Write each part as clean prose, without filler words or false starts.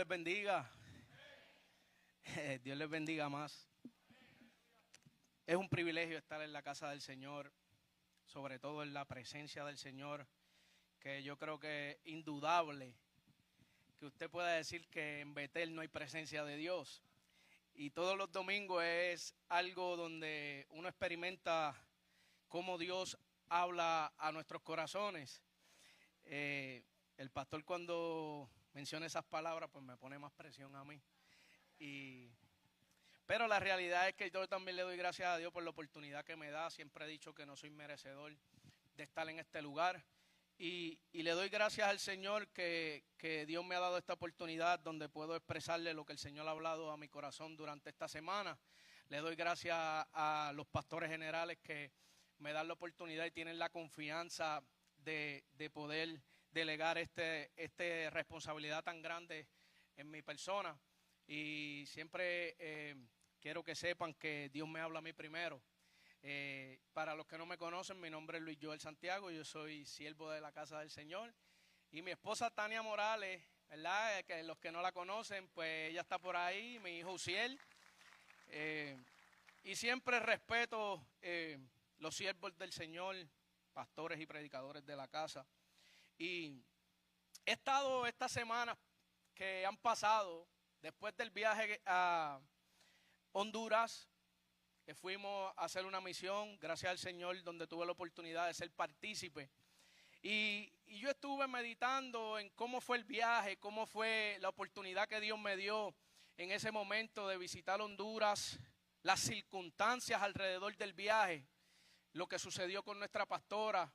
bendiga. Dios les bendiga más. Es un privilegio estar en la casa del Señor, sobre todo en la presencia del Señor, que yo creo que es indudable que usted pueda decir que en Betel no hay presencia de Dios. Y todos los domingos es algo donde uno experimenta cómo Dios habla a nuestros corazones. El pastor cuando menciona esas palabras pues me pone más presión a mí. Pero la realidad es que yo también le doy gracias a Dios por la oportunidad que me da. Siempre he dicho que no soy merecedor de estar en este lugar. Y le doy gracias al Señor que Dios me ha dado esta oportunidad donde puedo expresarle lo que el Señor ha hablado a mi corazón durante esta semana. Le doy gracias a los pastores generales que me dan la oportunidad y tienen la confianza de poder delegar esta responsabilidad tan grande en mi persona. Y siempre quiero que sepan que Dios me habla a mí primero. Para los que no me conocen, mi nombre es Luis Joel Santiago, yo soy siervo de la casa del Señor. Y mi esposa Tania Morales, ¿verdad? Que los que no la conocen, pues ella está por ahí, mi hijo Uciel. Y siempre respeto los siervos del Señor, pastores y predicadores de la casa. Y he estado estas semanas que han pasado después del viaje a Honduras, que fuimos a hacer una misión, gracias al Señor, donde tuve la oportunidad de ser partícipe. Y yo estuve meditando en cómo fue el viaje, cómo fue la oportunidad que Dios me dio en ese momento de visitar Honduras, las circunstancias alrededor del viaje, lo que sucedió con nuestra pastora.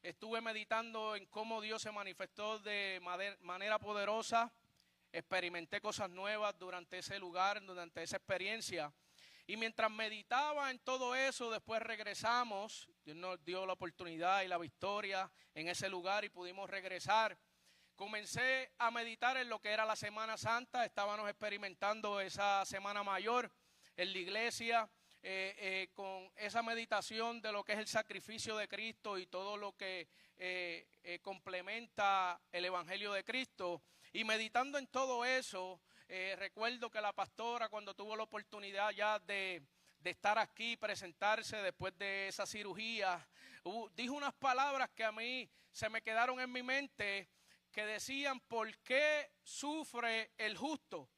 Estuve meditando en cómo Dios se manifestó de manera poderosa. Experimenté cosas nuevas durante ese lugar, durante esa experiencia. Y mientras meditaba en todo eso, después regresamos. Dios nos dio la oportunidad y la victoria en ese lugar y pudimos regresar. Comencé a meditar en lo que era la Semana Santa. Estábamos experimentando esa Semana Mayor en la iglesia. Con esa meditación de lo que es el sacrificio de Cristo y todo lo que complementa el Evangelio de Cristo. Y meditando en todo eso, recuerdo que la pastora, cuando tuvo la oportunidad ya de estar aquí, presentarse después de esa cirugía, dijo unas palabras que a mí se me quedaron en mi mente, que decían: ¿por qué sufre el justo?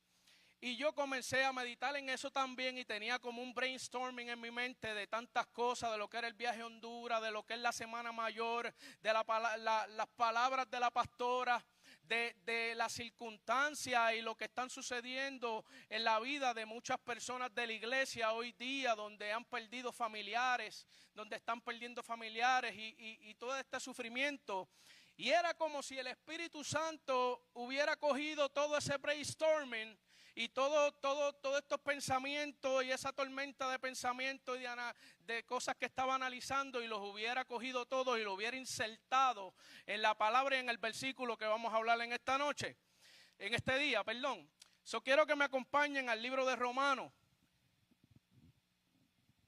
Y yo comencé a meditar en eso también y tenía como un brainstorming en mi mente de tantas cosas, de lo que era el viaje a Honduras, de lo que es la Semana Mayor, de las palabras de la pastora, de las circunstancias y lo que están sucediendo en la vida de muchas personas de la iglesia hoy día, donde han perdido familiares, donde están perdiendo familiares y todo este sufrimiento. Y era como si el Espíritu Santo hubiera cogido todo ese brainstorming y todos estos pensamientos y esa tormenta de pensamientos y de cosas que estaba analizando, y los hubiera cogido todos y lo hubiera insertado en la palabra y en el versículo que vamos a hablar en esta noche, en este día, perdón. Quiero que me acompañen al libro de Romanos.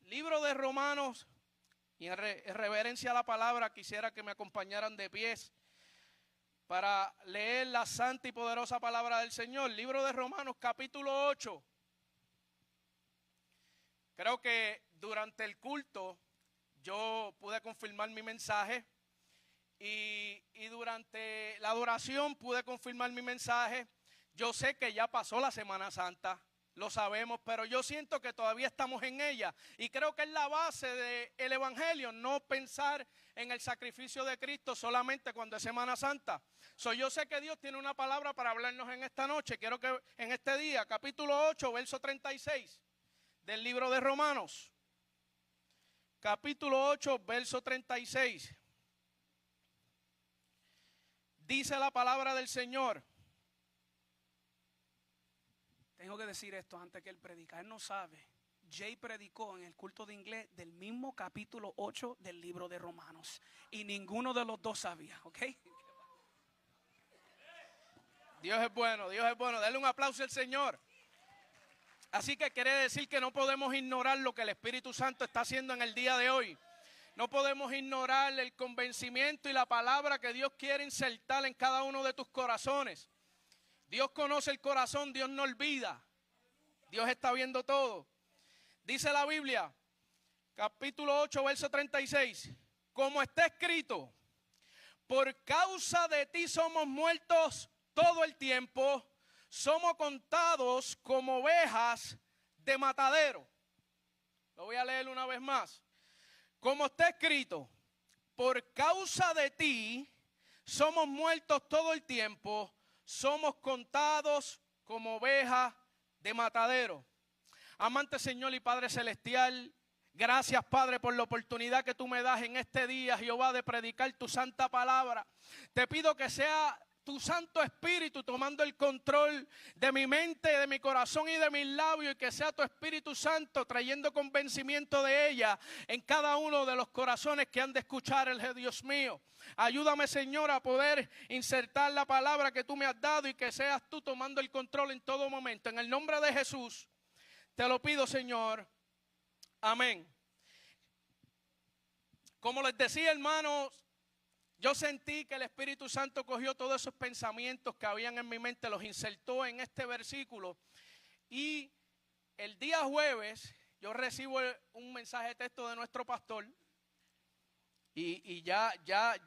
Libro de Romanos, y en reverencia a la palabra quisiera que me acompañaran de pies para leer la santa y poderosa palabra del Señor. Libro de Romanos, capítulo 8. Creo que durante el culto yo pude confirmar mi mensaje y durante la adoración pude confirmar mi mensaje. Yo sé que ya pasó la Semana Santa, lo sabemos, pero yo siento que todavía estamos en ella. Y creo que es la base del Evangelio, no pensar en el sacrificio de Cristo solamente cuando es Semana Santa. Yo sé que Dios tiene una palabra para hablarnos en esta noche. Quiero que en este día, capítulo 8, verso 36 del libro de Romanos. Capítulo 8, verso 36. Dice la palabra del Señor. Tengo que decir esto antes que él predica. Él no sabe. Jay predicó en el culto de inglés del mismo capítulo 8 del libro de Romanos. Y ninguno de los dos sabía, ¿ok? Dios es bueno, Dios es bueno. Dale un aplauso al Señor. Así que quiere decir que no podemos ignorar lo que el Espíritu Santo está haciendo en el día de hoy. No podemos ignorar el convencimiento y la palabra que Dios quiere insertar en cada uno de tus corazones. Dios conoce el corazón, Dios no olvida. Dios está viendo todo. Dice la Biblia, capítulo 8, verso 36. Como está escrito, por causa de ti somos muertos todo el tiempo, somos contados como ovejas de matadero. Lo voy a leer una vez más. Como está escrito, por causa de ti somos muertos todo el tiempo, somos contados como ovejas de matadero. Amante Señor y Padre Celestial, gracias, Padre, por la oportunidad que tú me das en este día, Jehová, de predicar tu santa palabra. Te pido que sea tu Santo Espíritu tomando el control de mi mente, de mi corazón y de mis labios, y que sea tu Espíritu Santo trayendo convencimiento de ella en cada uno de los corazones que han de escuchar el Dios mío. Ayúdame, Señor, a poder insertar la palabra que tú me has dado y que seas tú tomando el control en todo momento. En el nombre de Jesús te lo pido, Señor. Amén. Como les decía, hermanos, yo sentí que el Espíritu Santo cogió todos esos pensamientos que habían en mi mente, los insertó en este versículo. Y el día jueves yo recibo un mensaje de texto de nuestro pastor. Y ya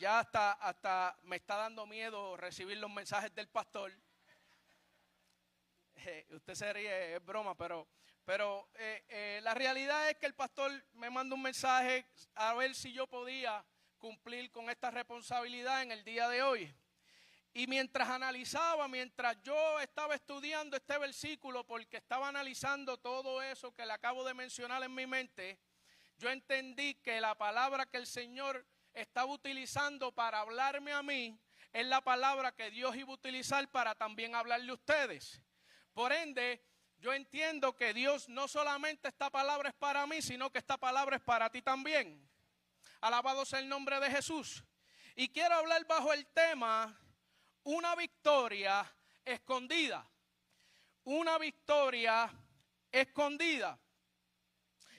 hasta me está dando miedo recibir los mensajes del pastor. Usted se ríe, es broma, pero la realidad es que el pastor me mandó un mensaje a ver si yo podía cumplir con esta responsabilidad en el día de hoy. Y mientras yo estaba estudiando este versículo, porque estaba analizando todo eso que le acabo de mencionar en mi mente, yo entendí que la palabra que el Señor estaba utilizando para hablarme a mí es la palabra que Dios iba a utilizar para también hablarle a ustedes. Por ende, yo entiendo que Dios no solamente esta palabra es para mí, sino que esta palabra es para ti también. Alabado sea el nombre de Jesús. Y quiero hablar bajo el tema, una victoria escondida. Una victoria escondida.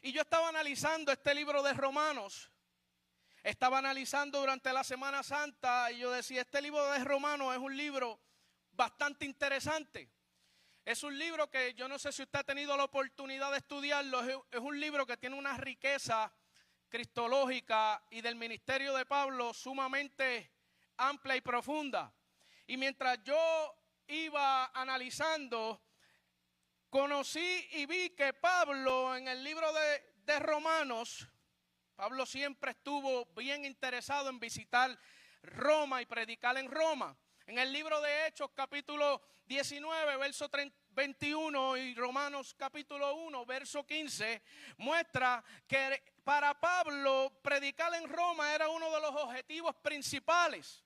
Y yo estaba analizando este libro de Romanos. Estaba analizando durante la Semana Santa y yo decía, este libro de Romanos es un libro bastante interesante. Es un libro que yo no sé si usted ha tenido la oportunidad de estudiarlo. Es un libro que tiene una riqueza cristológica y del ministerio de Pablo sumamente amplia y profunda. Y mientras yo iba analizando, conocí y vi que Pablo en el libro de Romanos, Pablo siempre estuvo bien interesado en visitar Roma y predicar en Roma. En el libro de Hechos, capítulo 19, verso 21 y Romanos capítulo 1, verso 15, muestra que para Pablo predicar en Roma era uno de los objetivos principales.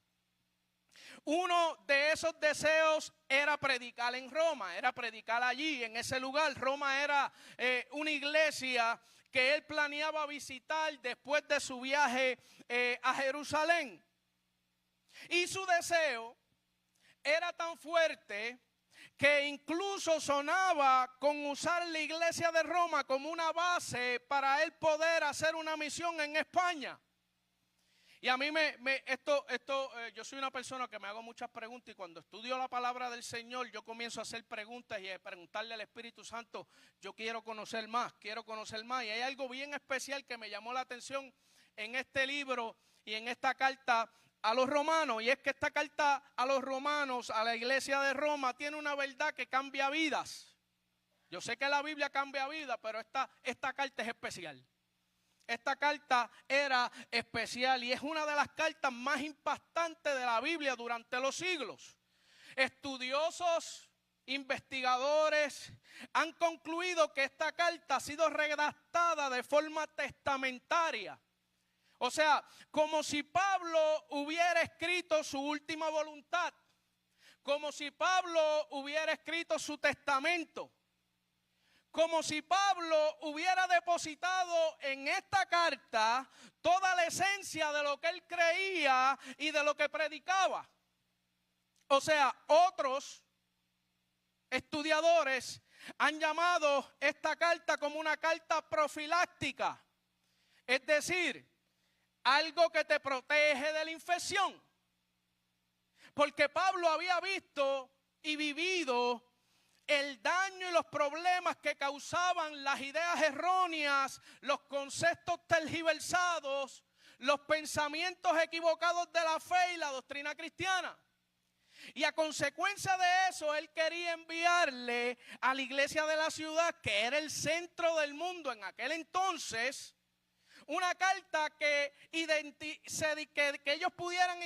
Uno de esos deseos era predicar en Roma, era predicar allí, en ese lugar. Roma era una iglesia que él planeaba visitar después de su viaje a Jerusalén. Y su deseo era tan fuerte que incluso sonaba con usar la iglesia de Roma como una base para él poder hacer una misión en España. Y a mí yo soy una persona que me hago muchas preguntas, y cuando estudio la palabra del Señor yo comienzo a hacer preguntas y a preguntarle al Espíritu Santo, yo quiero conocer más. Y hay algo bien especial que me llamó la atención en este libro y en esta carta a los romanos, y es que esta carta a los romanos, a la iglesia de Roma, tiene una verdad que cambia vidas. Yo sé que la Biblia cambia vidas, pero esta carta es especial. Esta carta era especial y es una de las cartas más impactantes de la Biblia durante los siglos. Estudiosos, investigadores han concluido que esta carta ha sido redactada de forma testamentaria. O sea, como si Pablo hubiera escrito su última voluntad, como si Pablo hubiera escrito su testamento, como si Pablo hubiera depositado en esta carta toda la esencia de lo que él creía y de lo que predicaba. O sea, otros estudiadores han llamado esta carta como una carta profiláctica, es decir, algo que te protege de la infección. Porque Pablo había visto y vivido el daño y los problemas que causaban las ideas erróneas, los conceptos tergiversados, los pensamientos equivocados de la fe y la doctrina cristiana. Y a consecuencia de eso, él quería enviarle a la iglesia de la ciudad, que era el centro del mundo en aquel entonces, una carta que ellos pudieran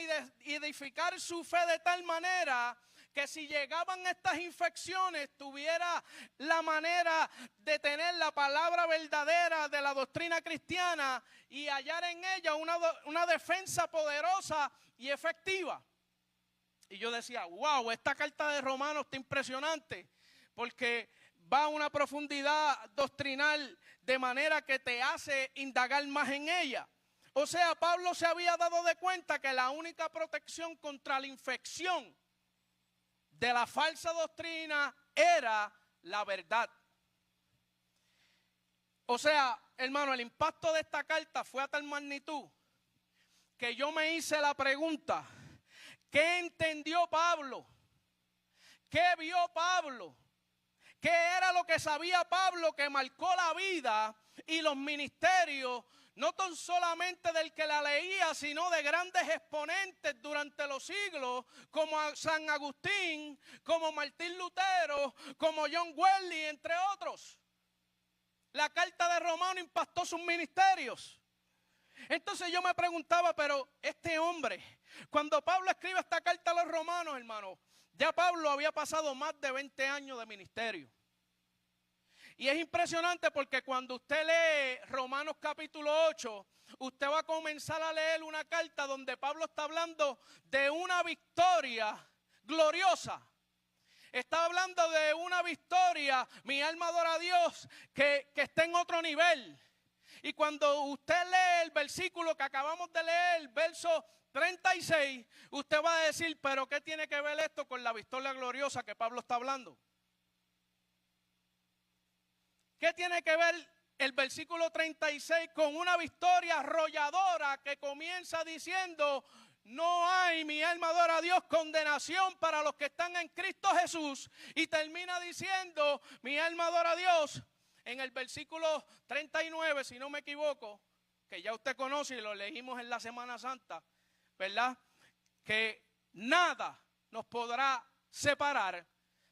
edificar su fe de tal manera que si llegaban estas infecciones, tuviera la manera de tener la palabra verdadera de la doctrina cristiana y hallar en ella una defensa poderosa y efectiva. Y yo decía, wow, esta carta de Romanos está impresionante, porque va a una profundidad doctrinal de manera que te hace indagar más en ella. O sea, Pablo se había dado de cuenta que la única protección contra la infección de la falsa doctrina era la verdad. O sea, hermano, el impacto de esta carta fue a tal magnitud que yo me hice la pregunta: ¿qué entendió Pablo? ¿Qué vio Pablo? ¿Qué era lo que sabía Pablo que marcó la vida y los ministerios, no tan solamente del que la leía, sino de grandes exponentes durante los siglos, como San Agustín, como Martín Lutero, como John Wesley, entre otros? La carta de Romanos impactó sus ministerios. Entonces yo me preguntaba, pero este hombre, cuando Pablo escribe esta carta a los romanos, hermano, ya Pablo había pasado más de 20 años de ministerio. Y es impresionante porque cuando usted lee Romanos capítulo 8, usted va a comenzar a leer una carta donde Pablo está hablando de una victoria gloriosa. Está hablando de una victoria, mi alma adora a Dios, que está en otro nivel. Y cuando usted lee el versículo que acabamos de leer, verso 36, usted va a decir, pero ¿qué tiene que ver esto con la victoria gloriosa que Pablo está hablando? ¿Qué tiene que ver el versículo 36 con una victoria arrolladora que comienza diciendo, no hay, mi alma adora a Dios, condenación para los que están en Cristo Jesús? Y termina diciendo, mi alma adora a Dios, en el versículo 39, si no me equivoco, que ya usted conoce y lo leímos en la Semana Santa, ¿verdad? Que nada nos podrá separar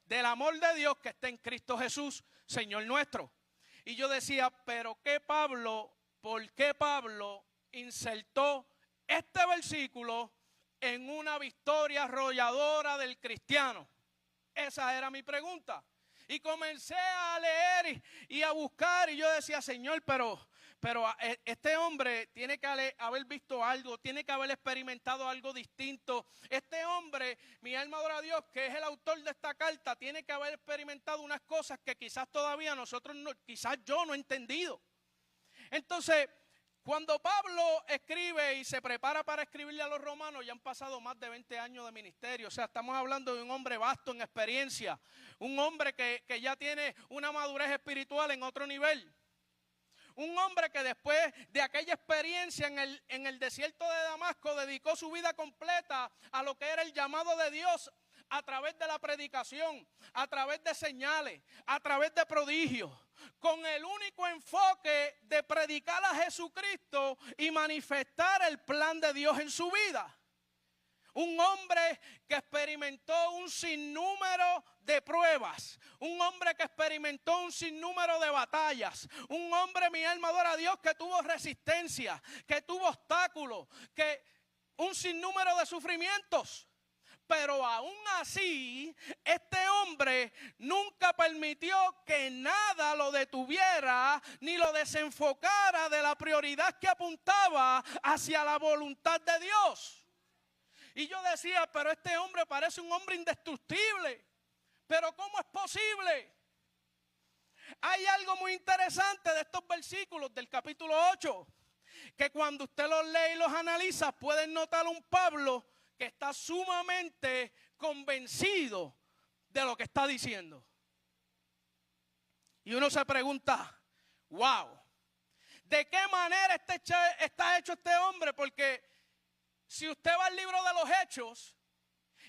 del amor de Dios que está en Cristo Jesús, Señor nuestro. Y yo decía, pero ¿por qué Pablo insertó este versículo en una victoria arrolladora del cristiano? Esa era mi pregunta. Y comencé a leer y a buscar, y yo decía, Señor, pero este hombre tiene que haber visto algo, tiene que haber experimentado algo distinto. Este hombre, mi alma adora a Dios, que es el autor de esta carta, tiene que haber experimentado unas cosas que quizás todavía quizás yo no he entendido. Entonces, cuando Pablo escribe y se prepara para escribirle a los romanos, ya han pasado más de 20 años de ministerio. O sea, estamos hablando de un hombre vasto en experiencia, un hombre que ya tiene una madurez espiritual en otro nivel. Un hombre que después de aquella experiencia en el desierto de Damasco dedicó su vida completa a lo que era el llamado de Dios a través de la predicación, a través de señales, a través de prodigios, con el único enfoque de predicar a Jesucristo y manifestar el plan de Dios en su vida. Un hombre que experimentó un sinnúmero de pruebas, un hombre que experimentó un sinnúmero de batallas, un hombre, mi alma adora a Dios, que tuvo resistencia, que tuvo obstáculos, que un sinnúmero de sufrimientos. Pero aún así, este hombre nunca permitió que nada lo detuviera ni lo desenfocara de la prioridad que apuntaba hacia la voluntad de Dios. Y yo decía, pero este hombre parece un hombre indestructible. ¿Pero cómo es posible? Hay algo muy interesante de estos versículos del capítulo 8, que cuando usted los lee y los analiza, pueden notar un Pablo que está sumamente convencido de lo que está diciendo. Y uno se pregunta, wow, ¿de qué manera está hecho este hombre? Porque si usted va al libro de los Hechos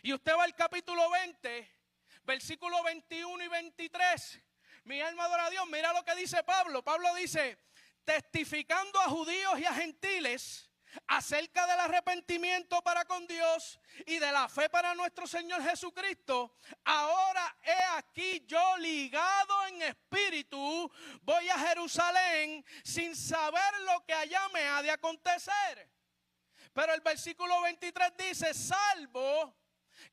y usted va al capítulo 20, versículos 21 y 23. Mi alma adora a Dios. Mira lo que dice Pablo. Pablo dice, testificando a judíos y a gentiles acerca del arrepentimiento para con Dios y de la fe para nuestro Señor Jesucristo, ahora he aquí yo ligado en espíritu, voy a Jerusalén sin saber lo que allá me ha de acontecer. Pero el versículo 23 dice, salvo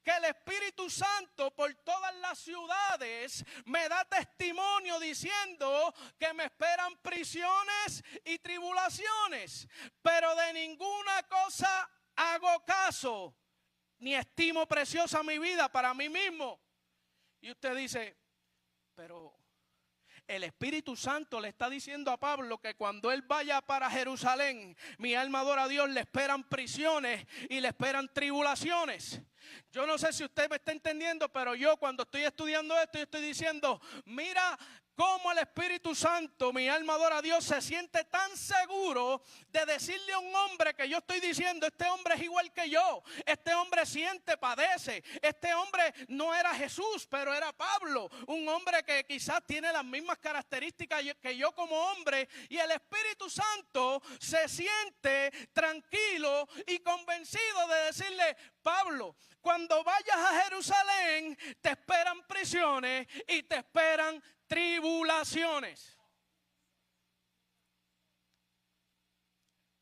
que el Espíritu Santo por todas las ciudades me da testimonio diciendo que me esperan prisiones y tribulaciones, pero de ninguna cosa hago caso, ni estimo preciosa mi vida para mí mismo. Y usted dice, pero el Espíritu Santo le está diciendo a Pablo que cuando él vaya para Jerusalén, mi alma adora a Dios, le esperan prisiones y le esperan tribulaciones. Yo no sé si usted me está entendiendo, pero yo cuando estoy estudiando esto, yo estoy diciendo, mira cómo el Espíritu Santo, mi alma adora a Dios, se siente tan seguro de decirle a un hombre que yo estoy diciendo, este hombre es igual que yo, este hombre siente, padece, este hombre no era Jesús, pero era Pablo, un hombre que quizás tiene las mismas características que yo como hombre, y el Espíritu Santo se siente tranquilo y convencido de decirle, Pablo, cuando vayas a Jerusalén te esperan prisiones y te esperan tribulaciones.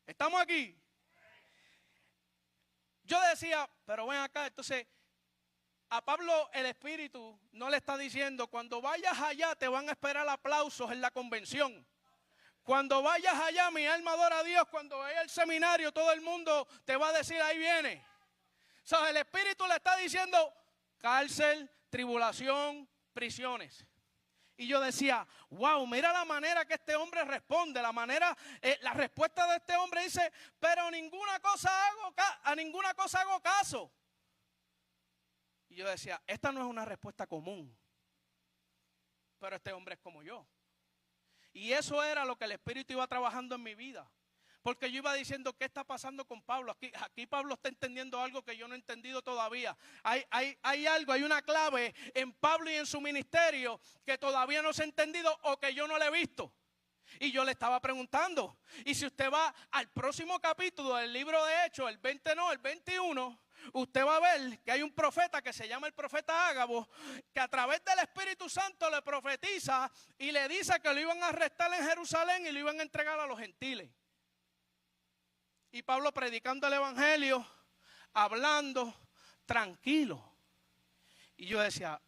¿Estamos aquí? Yo decía, pero ven acá, entonces a Pablo el Espíritu no le está diciendo, cuando vayas allá te van a esperar aplausos en la convención. Cuando vayas allá, mi alma adora a Dios, cuando vayas al seminario todo el mundo te va a decir, ahí viene. O sea, el Espíritu le está diciendo cárcel, tribulación, prisiones. Y yo decía, wow, mira la manera que este hombre responde, la respuesta de este hombre dice, pero a ninguna cosa hago caso. Y yo decía, esta no es una respuesta común, pero este hombre es como yo. Y eso era lo que el Espíritu iba trabajando en mi vida. Porque yo iba diciendo, ¿qué está pasando con Pablo? Aquí Pablo está entendiendo algo que yo no he entendido todavía. Hay una clave en Pablo y en su ministerio que todavía no se ha entendido o que yo no le he visto. Y yo le estaba preguntando. Y si usted va al próximo capítulo del libro de Hechos, el 21, usted va a ver que hay un profeta que se llama el profeta Ágabo, que a través del Espíritu Santo le profetiza y le dice que lo iban a arrestar en Jerusalén y lo iban a entregar a los gentiles. Y Pablo predicando el evangelio, hablando, tranquilo. Y yo decía,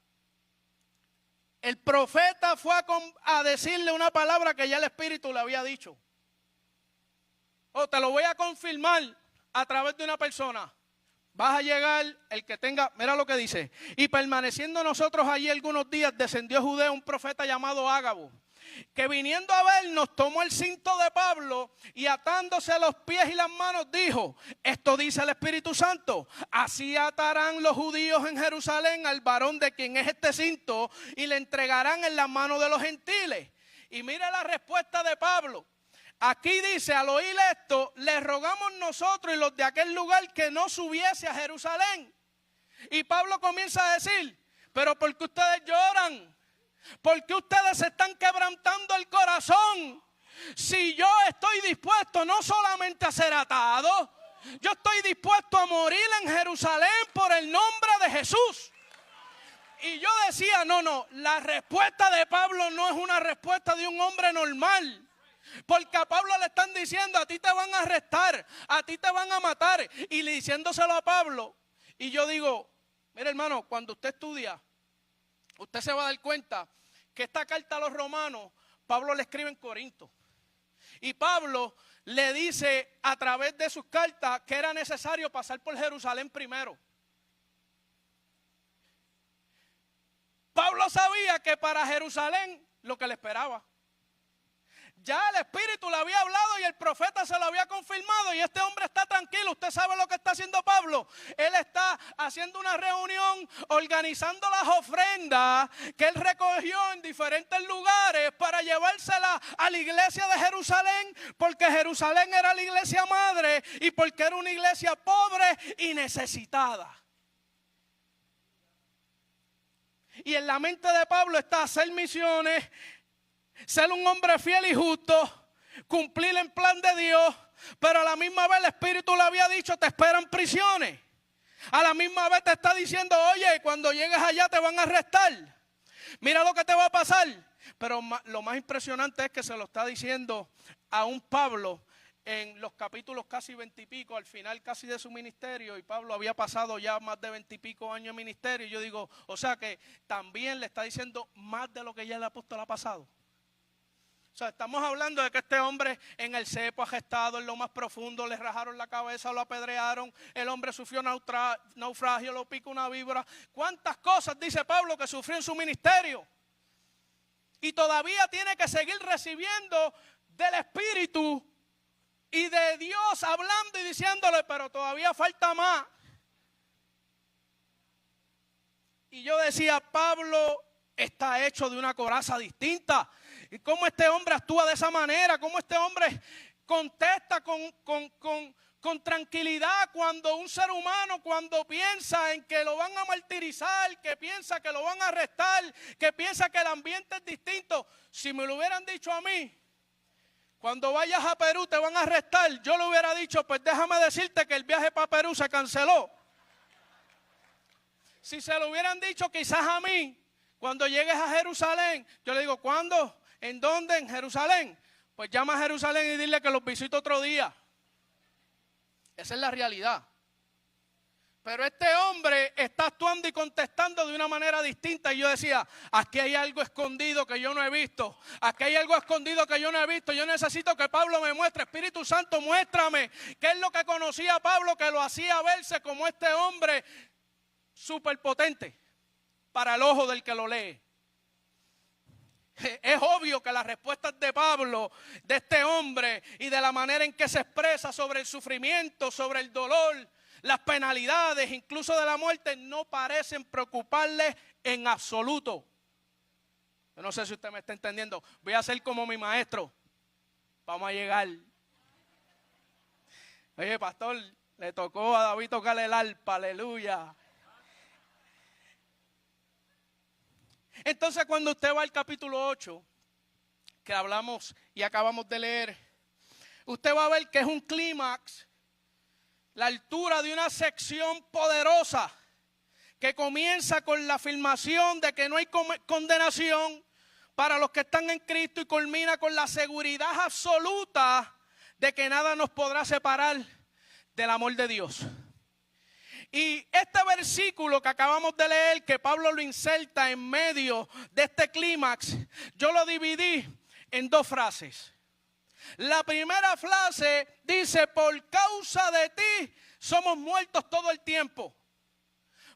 el profeta fue a decirle una palabra que ya el Espíritu le había dicho. Te lo voy a confirmar a través de una persona. Vas a llegar el que tenga, mira lo que dice. Y permaneciendo nosotros allí algunos días, descendió a Judea un profeta llamado Ágabo, que viniendo a vernos tomó el cinto de Pablo y atándose los pies y las manos dijo, esto dice el Espíritu Santo, así atarán los judíos en Jerusalén al varón de quien es este cinto y le entregarán en las manos de los gentiles. Y mire la respuesta de Pablo. Aquí dice, al oír esto, le rogamos nosotros y los de aquel lugar que no subiese a Jerusalén. Y Pablo comienza a decir, pero ¿por qué ustedes lloran? ¿Por qué ustedes se están quebrantando el corazón? Si yo estoy dispuesto no solamente a ser atado, yo estoy dispuesto a morir en Jerusalén por el nombre de Jesús. Y yo decía, no, la respuesta de Pablo no es una respuesta de un hombre normal. Porque a Pablo le están diciendo, a ti te van a arrestar, a ti te van a matar. Y diciéndoselo a Pablo. Y yo digo, mire hermano, cuando usted estudia, usted se va a dar cuenta que esta carta a los romanos, Pablo le escribe en Corinto. Y Pablo le dice a través de sus cartas que era necesario pasar por Jerusalén primero. Pablo sabía que para Jerusalén lo que le esperaba. Ya el Espíritu le había hablado y el profeta se lo había confirmado y este hombre está tranquilo. Usted sabe lo que está haciendo Pablo. Él está haciendo una reunión, organizando las ofrendas que él recogió en diferentes lugares para llevárselas a la iglesia de Jerusalén, porque Jerusalén era la iglesia madre y porque era una iglesia pobre y necesitada. Y en la mente de Pablo está hacer misiones, ser un hombre fiel y justo, cumplir el plan de Dios, pero a la misma vez el Espíritu le había dicho, te esperan prisiones. A la misma vez te está diciendo, oye, cuando llegues allá te van a arrestar. Mira lo que te va a pasar. Pero lo más impresionante es que se lo está diciendo a un Pablo en los capítulos casi 20 y pico, al final casi de su ministerio, y Pablo había pasado ya más de 20 y pico años en ministerio, y yo digo, o sea que también le está diciendo más de lo que ya el apóstol ha pasado. O sea, estamos hablando de que este hombre en el cepo gestado en lo más profundo, le rajaron la cabeza, lo apedrearon, el hombre sufrió naufragio, lo pica una víbora. ¿Cuántas cosas dice Pablo que sufrió en su ministerio? Y todavía tiene que seguir recibiendo del Espíritu y de Dios hablando y diciéndole, pero todavía falta más. Y yo decía, Pablo está hecho de una coraza distinta. ¿Y cómo este hombre actúa de esa manera? ¿Cómo este hombre contesta con tranquilidad cuando un ser humano, cuando piensa en que lo van a martirizar, que piensa que lo van a arrestar, que piensa que el ambiente es distinto? Si me lo hubieran dicho a mí, cuando vayas a Perú te van a arrestar, yo le hubiera dicho, pues déjame decirte que el viaje para Perú se canceló. Si se lo hubieran dicho quizás a mí, cuando llegues a Jerusalén, yo le digo, ¿cuándo? ¿En dónde? En Jerusalén. Pues llama a Jerusalén y dile que los visito otro día. Esa es la realidad. Pero este hombre está actuando y contestando de una manera distinta. Y yo decía, aquí hay algo escondido que yo no he visto. Aquí hay algo escondido que yo no he visto. Yo necesito que Pablo me muestre. Espíritu Santo, muéstrame qué es lo que conocía a Pablo que lo hacía verse como este hombre superpotente para el ojo del que lo lee. Es obvio que las respuestas de Pablo, de este hombre, y de la manera en que se expresa sobre el sufrimiento, sobre el dolor, las penalidades, incluso de la muerte, no parecen preocuparle en absoluto. Yo no sé si usted me está entendiendo. Voy a ser como mi maestro. Vamos a llegar. Oye, pastor, le tocó a David tocarle el arpa, aleluya. Entonces, cuando usted va al capítulo 8, que hablamos y acabamos de leer, usted va a ver que es un clímax, la altura de una sección poderosa que comienza con la afirmación de que no hay condenación para los que están en Cristo y culmina con la seguridad absoluta de que nada nos podrá separar del amor de Dios. Y este versículo que acabamos de leer, que Pablo lo inserta en medio de este clímax, yo lo dividí en dos frases. La primera frase dice, por causa de ti somos muertos todo el tiempo.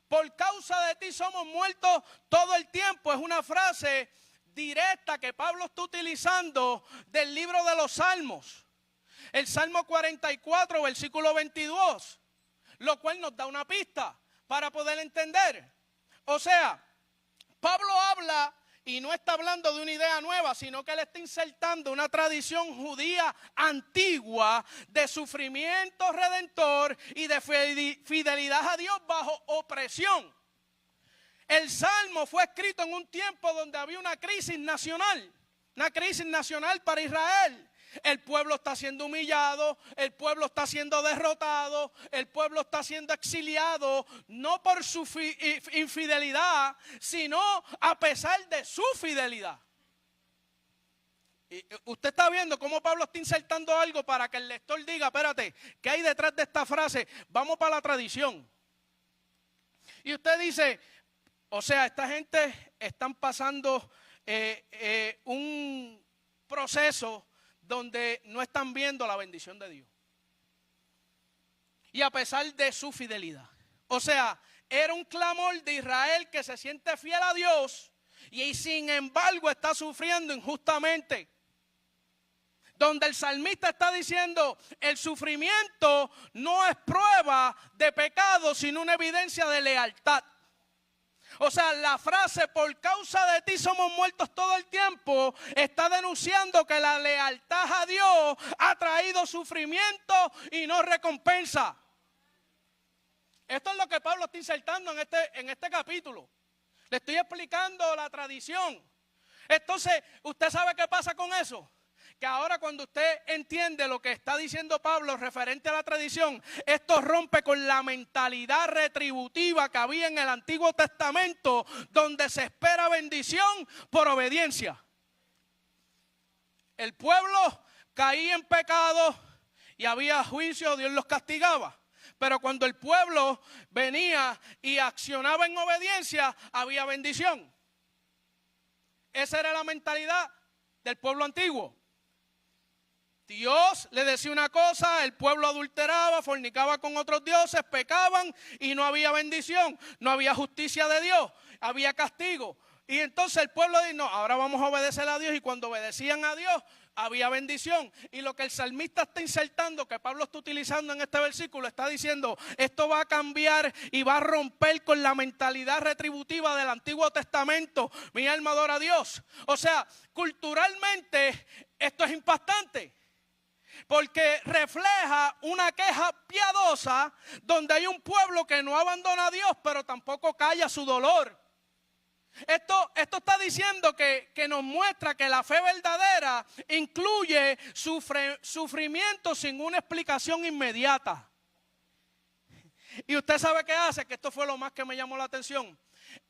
Por causa de ti somos muertos todo el tiempo. Es una frase directa que Pablo está utilizando del libro de los Salmos. El Salmo 44, versículo 22. Lo cual nos da una pista para poder entender. O sea, Pablo habla y no está hablando de una idea nueva, sino que él está insertando una tradición judía antigua de sufrimiento redentor y de fidelidad a Dios bajo opresión. El Salmo fue escrito en un tiempo donde había una crisis nacional para Israel. El pueblo está siendo humillado, el pueblo está siendo derrotado, el pueblo está siendo exiliado, no por su infidelidad, sino a pesar de su fidelidad. Y usted está viendo cómo Pablo está insertando algo para que el lector diga, espérate, ¿qué hay detrás de esta frase? Vamos para la tradición. Y usted dice, o sea, esta gente están pasando un proceso donde no están viendo la bendición de Dios. Y a pesar de su fidelidad. O sea, era un clamor de Israel que se siente fiel a Dios y sin embargo está sufriendo injustamente. Donde el salmista está diciendo, el sufrimiento no es prueba de pecado, sino una evidencia de lealtad. O sea, la frase, por causa de ti somos muertos todo el tiempo, está denunciando que la lealtad a Dios ha traído sufrimiento y no recompensa. Esto es lo que Pablo está insertando en este capítulo. Le estoy explicando la tradición. Entonces, ¿usted sabe qué pasa con eso? Que ahora cuando usted entiende lo que está diciendo Pablo referente a la tradición, esto rompe con la mentalidad retributiva que había en el Antiguo Testamento, donde se espera bendición por obediencia. El pueblo caía en pecado y había juicio, Dios los castigaba. Pero cuando el pueblo venía y accionaba en obediencia, había bendición. Esa era la mentalidad del pueblo antiguo. Dios le decía una cosa, el pueblo adulteraba, fornicaba con otros dioses, pecaban y no había bendición, no había justicia de Dios, había castigo. Y entonces el pueblo dice, no, ahora vamos a obedecer a Dios, y cuando obedecían a Dios, había bendición. Y lo que el salmista está insertando, que Pablo está utilizando en este versículo, está diciendo, esto va a cambiar y va a romper con la mentalidad retributiva del Antiguo Testamento. Mi alma adora a Dios. O sea, culturalmente esto es impactante, porque refleja una queja piadosa donde hay un pueblo que no abandona a Dios, pero tampoco calla su dolor. Esto está diciendo que nos muestra que la fe verdadera incluye sufrimiento sin una explicación inmediata. Y usted sabe qué hace, que esto fue lo más que me llamó la atención.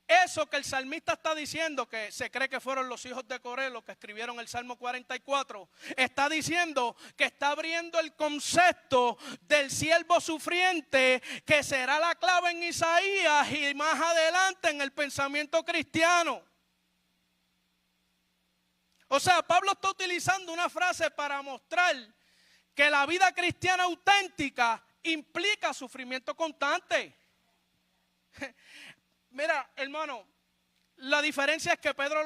Eso que el salmista está diciendo, que se cree que fueron los hijos de Coré los que escribieron el Salmo 44, está diciendo que está abriendo el concepto del siervo sufriente, que será la clave en Isaías y más adelante en el pensamiento cristiano. O sea, Pablo está utilizando una frase para mostrar que la vida cristiana auténtica implica sufrimiento constante. Mira, hermano, la diferencia es que Pablo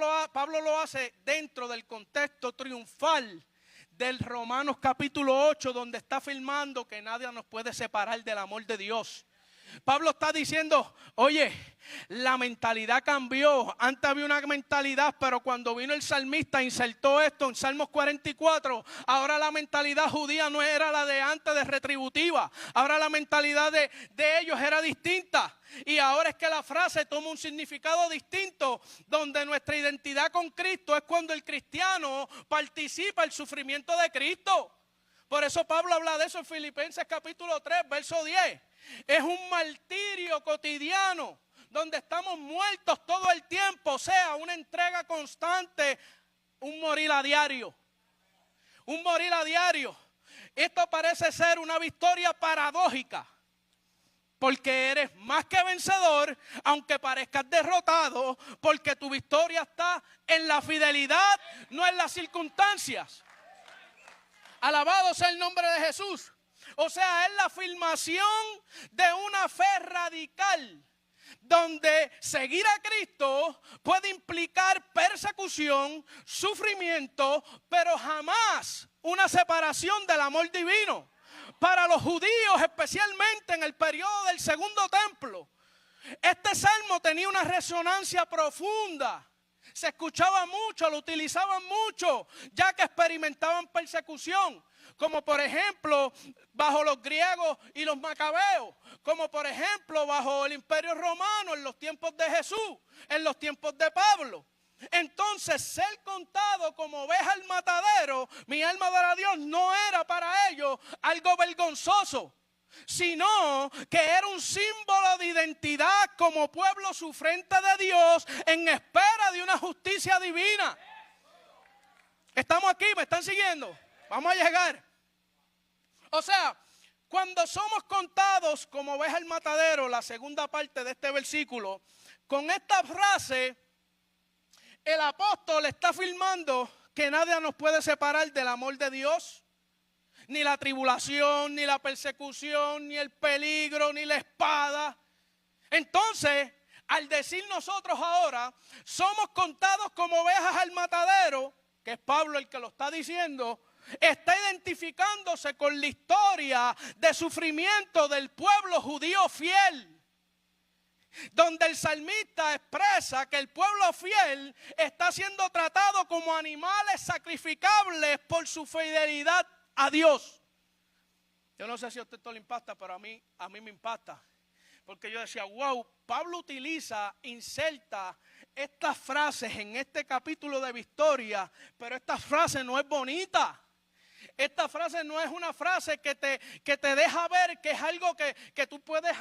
lo hace dentro del contexto triunfal del Romanos capítulo 8, donde está afirmando que nadie nos puede separar del amor de Dios. Pablo está diciendo, oye, la mentalidad cambió. Antes había una mentalidad, pero cuando vino el salmista insertó esto en Salmos 44. Ahora la mentalidad judía no era la de antes, de retributiva. Ahora la mentalidad de ellos era distinta. Y ahora es que la frase toma un significado distinto, donde nuestra identidad con Cristo es cuando el cristiano participa el sufrimiento de Cristo. Por eso Pablo habla de eso en Filipenses capítulo 3, verso 10. Es un martirio cotidiano donde estamos muertos todo el tiempo, o sea, una entrega constante, un morir a diario. Un morir a diario. Esto parece ser una victoria paradójica, porque eres más que vencedor, aunque parezcas derrotado, porque tu victoria está en la fidelidad, no en las circunstancias. Alabado sea el nombre de Jesús. O sea, es la afirmación de una fe radical, donde seguir a Cristo puede implicar persecución, sufrimiento, pero jamás una separación del amor divino. Para los judíos, especialmente en el periodo del Segundo Templo, este salmo tenía una resonancia profunda. Se escuchaba mucho, lo utilizaban mucho, ya que experimentaban persecución. Como por ejemplo, bajo los griegos y los macabeos. Como por ejemplo, bajo el Imperio Romano en los tiempos de Jesús, en los tiempos de Pablo. Entonces, ser contado como oveja al matadero, mi alma adora a Dios, no era para ellos algo vergonzoso, sino que era un símbolo de identidad como pueblo sufriente de Dios en espera de una justicia divina. ¿Estamos aquí? ¿Me están siguiendo? Vamos a llegar. O sea, cuando somos contados como oveja al matadero, la segunda parte de este versículo, con esta frase, el apóstol está afirmando que nadie nos puede separar del amor de Dios. Ni la tribulación, ni la persecución, ni el peligro, ni la espada. Entonces, al decir nosotros ahora, somos contados como ovejas al matadero, que es Pablo el que lo está diciendo, está identificándose con la historia de sufrimiento del pueblo judío fiel, donde el salmista expresa que el pueblo fiel está siendo tratado como animales sacrificables por su fidelidad a Dios. Yo no sé si a usted esto le impacta, pero a mí me impacta. Porque yo decía, wow, Pablo inserta estas frases en este capítulo de Victoria, pero esta frase no es bonita. Esta frase no es una frase que te deja ver que es algo que tú puedes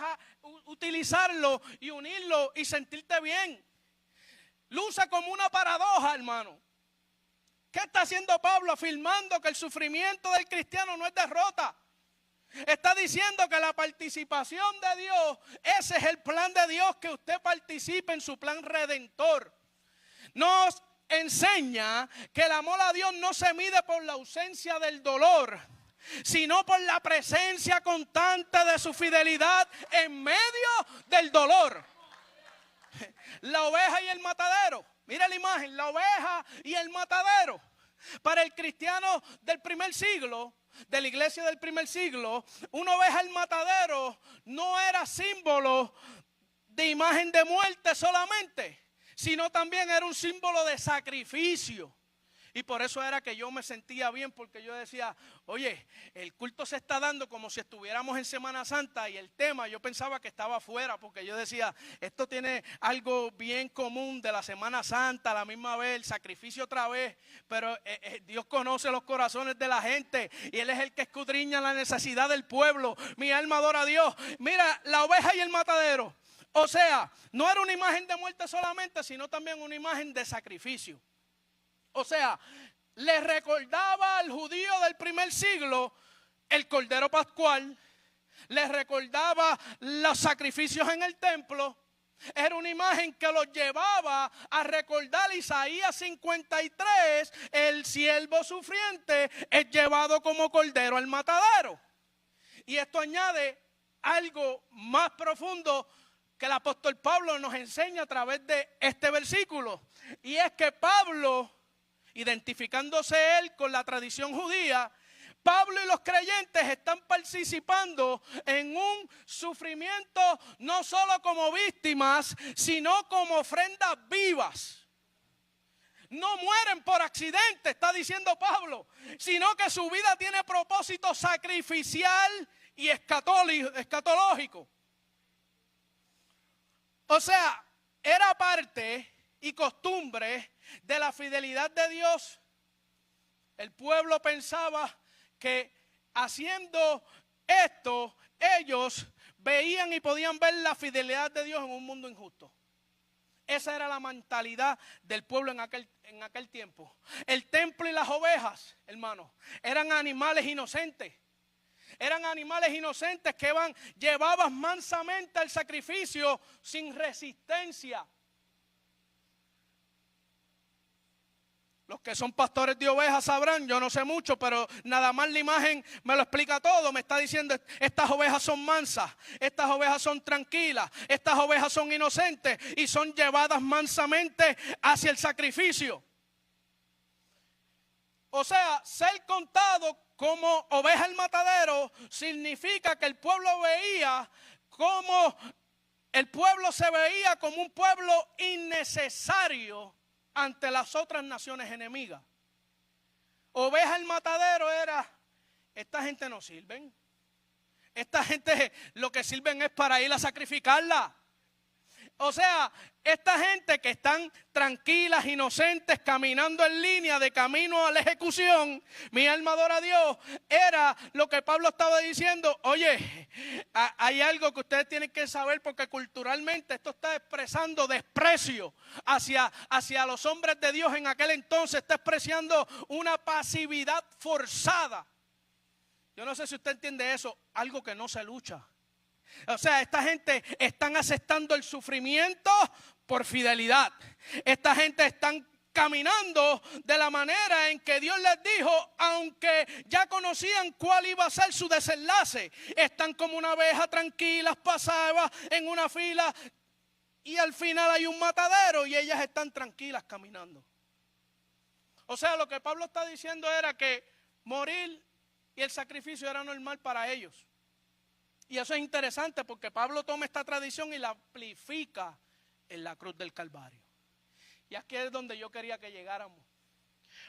utilizarlo y unirlo y sentirte bien. Lo usa como una paradoja, hermano. ¿Qué está haciendo Pablo? Afirmando que el sufrimiento del cristiano no es derrota. Está diciendo que la participación de Dios, ese es el plan de Dios, que usted participe en su plan redentor. Nos enseña que el amor a Dios no se mide por la ausencia del dolor, sino por la presencia constante de su fidelidad en medio del dolor. La oveja y el matadero. Mira la imagen, la oveja y el matadero. Para el cristiano del primer siglo, de la iglesia del primer siglo, una oveja al matadero no era símbolo de imagen de muerte solamente, sino también era un símbolo de sacrificio. Y por eso era que yo me sentía bien, porque yo decía, oye, el culto se está dando como si estuviéramos en Semana Santa, y el tema yo pensaba que estaba afuera, porque yo decía, esto tiene algo bien común de la Semana Santa, a la misma vez, el sacrificio otra vez, pero Dios conoce los corazones de la gente, y Él es el que escudriña la necesidad del pueblo. Mi alma adora a Dios. Mira, la oveja y el matadero. O sea, no era una imagen de muerte solamente, sino también una imagen de sacrificio. O sea, le recordaba al judío del primer siglo el Cordero Pascual, le recordaba los sacrificios en el templo. Era una imagen que los llevaba a recordar Isaías 53, el siervo sufriente es llevado como cordero al matadero. Y esto añade algo más profundo que el apóstol Pablo nos enseña a través de este versículo. Y es que Pablo, identificándose él con la tradición judía, Pablo y los creyentes están participando en un sufrimiento no solo como víctimas, sino como ofrendas vivas. No mueren por accidente, está diciendo Pablo, sino que su vida tiene propósito sacrificial y escatológico. O sea, era parte y costumbre de la fidelidad de Dios. El pueblo pensaba que haciendo esto, ellos veían y podían ver la fidelidad de Dios en un mundo injusto. Esa era la mentalidad del pueblo en aquel tiempo. El templo y las ovejas, hermanos, eran animales inocentes. Eran animales inocentes que llevaban mansamente al sacrificio sin resistencia. Los que son pastores de ovejas sabrán, yo no sé mucho, pero nada más la imagen me lo explica todo. Me está diciendo, estas ovejas son mansas, estas ovejas son tranquilas, estas ovejas son inocentes y son llevadas mansamente hacia el sacrificio. O sea, ser contado como oveja al matadero significa que el pueblo se veía como un pueblo innecesario ante las otras naciones enemigas. Oveja al matadero era, esta gente no sirven. Esta gente lo que sirven es para ir a sacrificarla. O sea, esta gente que están tranquilas, inocentes, caminando en línea de camino a la ejecución, mi alma adora a Dios, era lo que Pablo estaba diciendo. Oye, hay algo que ustedes tienen que saber, porque culturalmente esto está expresando desprecio hacia los hombres de Dios en aquel entonces. Está expresando una pasividad forzada. Yo no sé si usted entiende eso, algo que no se lucha. O sea, esta gente están aceptando el sufrimiento por fidelidad. Esta gente están caminando de la manera en que Dios les dijo, aunque ya conocían cuál iba a ser su desenlace. Están como una oveja tranquilas, pasadas en una fila, y al final hay un matadero y ellas están tranquilas caminando. O sea, lo que Pablo está diciendo era que morir y el sacrificio era normal para ellos. Y eso es interesante, porque Pablo toma esta tradición y la amplifica en la cruz del Calvario. Y aquí es donde yo quería que llegáramos.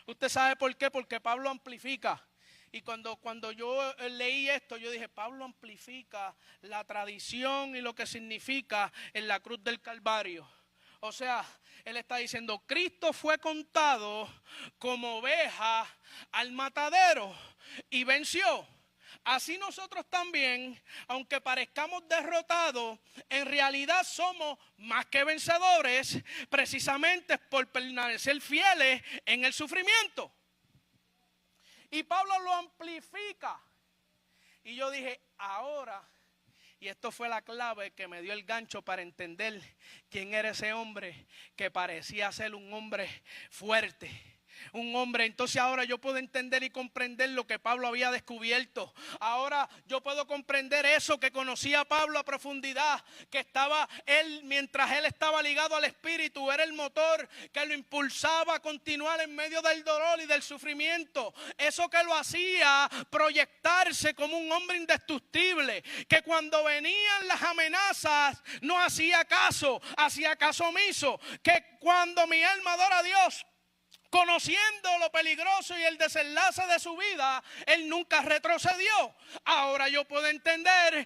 ¿Usted sabe por qué? Porque Pablo amplifica Y cuando yo leí esto, yo dije, Pablo amplifica la tradición y lo que significa en la cruz del Calvario. O sea, él está diciendo, Cristo fue contado como oveja al matadero y venció. Así nosotros también, aunque parezcamos derrotados, en realidad somos más que vencedores, precisamente por permanecer fieles en el sufrimiento. Y Pablo lo amplifica. Y yo dije, ahora, y esto fue la clave que me dio el gancho para entender quién era ese hombre que parecía ser un hombre fuerte. Un hombre, entonces ahora yo puedo entender y comprender lo que Pablo había descubierto. Ahora yo puedo comprender eso que conocía Pablo a profundidad, que estaba él, mientras él estaba ligado al Espíritu, era el motor que lo impulsaba a continuar en medio del dolor y del sufrimiento. Eso que lo hacía proyectarse como un hombre indestructible, que cuando venían las amenazas no hacía caso omiso, que cuando mi alma adora a Dios, conociendo lo peligroso y el desenlace de su vida, él nunca retrocedió. Ahora yo puedo entender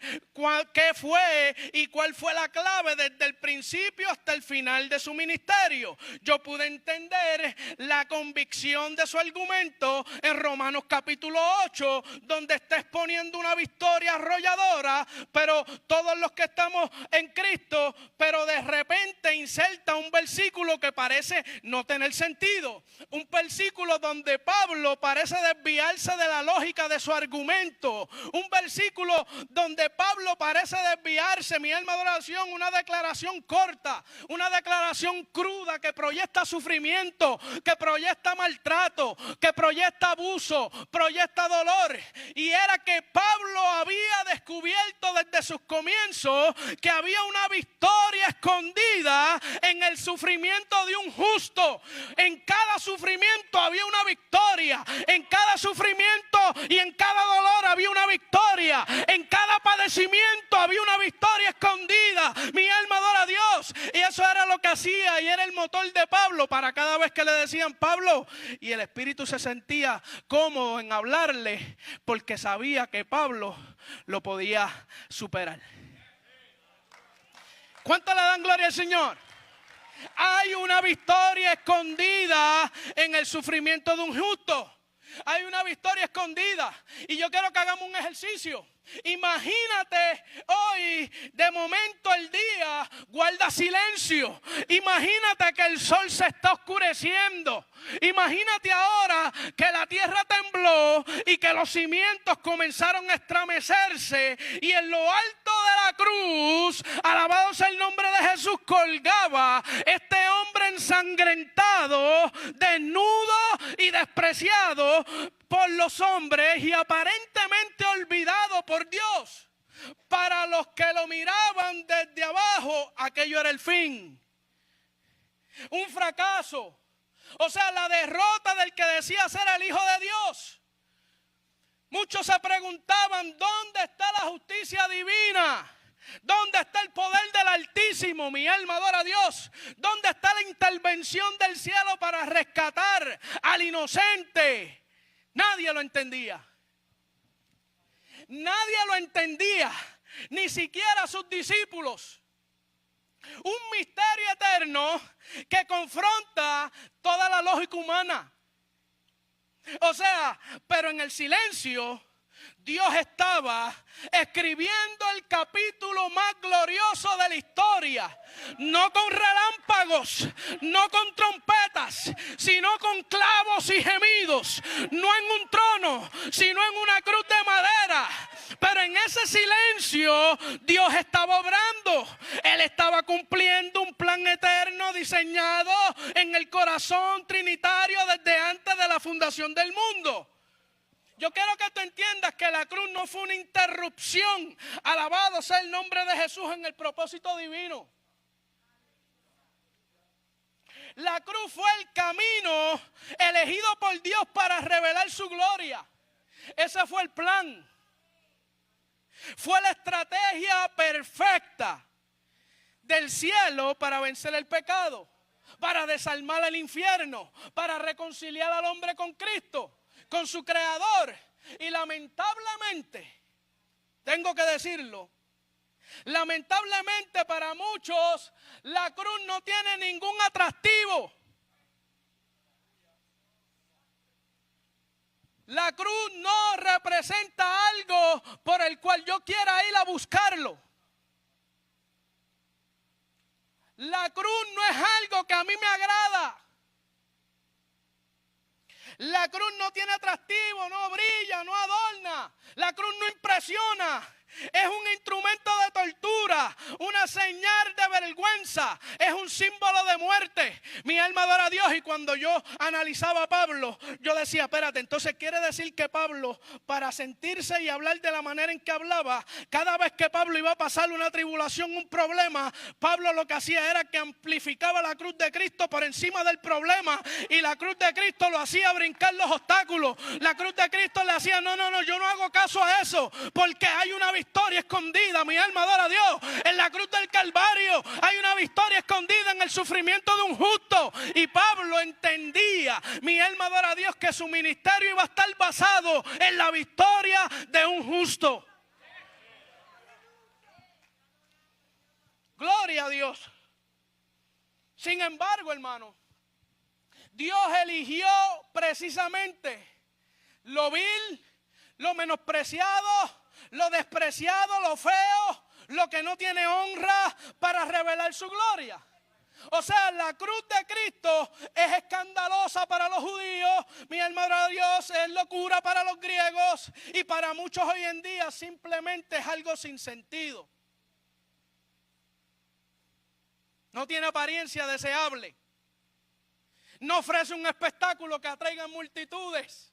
qué fue y cuál fue la clave desde el principio hasta el final de su ministerio. Yo pude entender la convicción de su argumento en Romanos capítulo 8, donde está exponiendo una victoria arrolladora, pero todos los que estamos en Cristo, pero de repente inserta un versículo que parece no tener sentido. Un versículo donde Pablo parece desviarse de la lógica de su argumento. Un versículo donde Pablo parece desviarse, mi alma de oración, una declaración corta, una declaración cruda que proyecta sufrimiento, que proyecta maltrato, que proyecta abuso, proyecta dolor. Y era que Pablo había descubierto desde sus comienzos que había una victoria escondida en el sufrimiento de un justo. En cada sufrimiento había una victoria. En cada sufrimiento y en cada dolor había una victoria. En cada padecimiento había una victoria escondida. Mi alma adora a Dios. Y eso era lo que hacía y era el motor de Pablo para cada vez que le decían Pablo. Y el Espíritu se sentía cómodo en hablarle porque sabía que Pablo lo podía superar. ¿Cuánto le dan gloria al Señor? Hay una victoria escondida en el sufrimiento de un justo. Hay una victoria escondida. Y yo quiero que hagamos un ejercicio. Imagínate hoy, de momento el día guarda silencio. Imagínate que el sol se está oscureciendo. Imagínate ahora que la tierra tembló y que los cimientos comenzaron a estremecerse y en lo alto de la cruz, alabado sea el nombre de Jesús, colgaba este hombre ensangrentado, desnudo y despreciado por los hombres y aparentemente olvidado por Dios. Para los que lo miraban desde abajo, aquello era el fin. Un fracaso. O sea, la derrota del que decía ser el Hijo de Dios. Muchos se preguntaban, ¿dónde está la justicia divina? ¿Dónde está el poder del Altísimo? Mi alma adora a Dios. ¿Dónde está la intervención del cielo para rescatar al inocente? Nadie lo entendía. Nadie lo entendía, ni siquiera sus discípulos. Un misterio eterno que confronta toda la lógica humana. O sea, pero en el silencio, Dios estaba escribiendo el capítulo más glorioso de la historia. No con relámpagos, no con trompetas, sino con clavos y gemidos. No en un trono, sino en una cruz de madera. Pero en ese silencio Dios estaba obrando. Él estaba cumpliendo un plan eterno diseñado en el corazón trinitario desde antes de la fundación del mundo. Yo quiero que tú entiendas que la cruz no fue una interrupción. Alabado sea el nombre de Jesús en el propósito divino. La cruz fue el camino elegido por Dios para revelar su gloria. Ese fue el plan. Fue la estrategia perfecta del cielo para vencer el pecado, para desarmar el infierno, para reconciliar al hombre con Cristo, con su creador. Y lamentablemente, tengo que decirlo, lamentablemente para muchos la cruz no tiene ningún atractivo. La cruz no representa algo por el cual yo quiera ir a buscarlo. La cruz no es algo que a mí me agrada. La cruz no tiene atractivo, no brilla, no adorna. La cruz no impresiona. Es un instrumento de tortura, una señal de vergüenza, es un símbolo de muerte. Mi alma adora a Dios, y cuando yo analizaba a Pablo, yo decía, espérate, entonces quiere decir que Pablo, para sentirse y hablar de la manera en que hablaba, cada vez que Pablo iba a pasar una tribulación, un problema, Pablo lo que hacía era que amplificaba la cruz de Cristo por encima del problema, y la cruz de Cristo lo hacía brincar los obstáculos. La cruz de Cristo le hacía, no, yo no hago caso a eso, porque hay una victoria escondida. Mi alma adora a Dios. En la cruz del Calvario hay una victoria escondida en el sufrimiento de un justo. Y Pablo entendía, mi alma adora a Dios, que su ministerio iba a estar basado en la victoria de un justo. Gloria a Dios. Sin embargo, hermano, Dios eligió precisamente lo vil, lo menospreciado, lo despreciado, lo feo, lo que no tiene honra, para revelar su gloria. O sea, la cruz de Cristo es escandalosa para los judíos, mi alma adora a Dios, es locura para los griegos, y para muchos hoy en día simplemente es algo sin sentido. No tiene apariencia deseable. No ofrece un espectáculo que atraiga multitudes.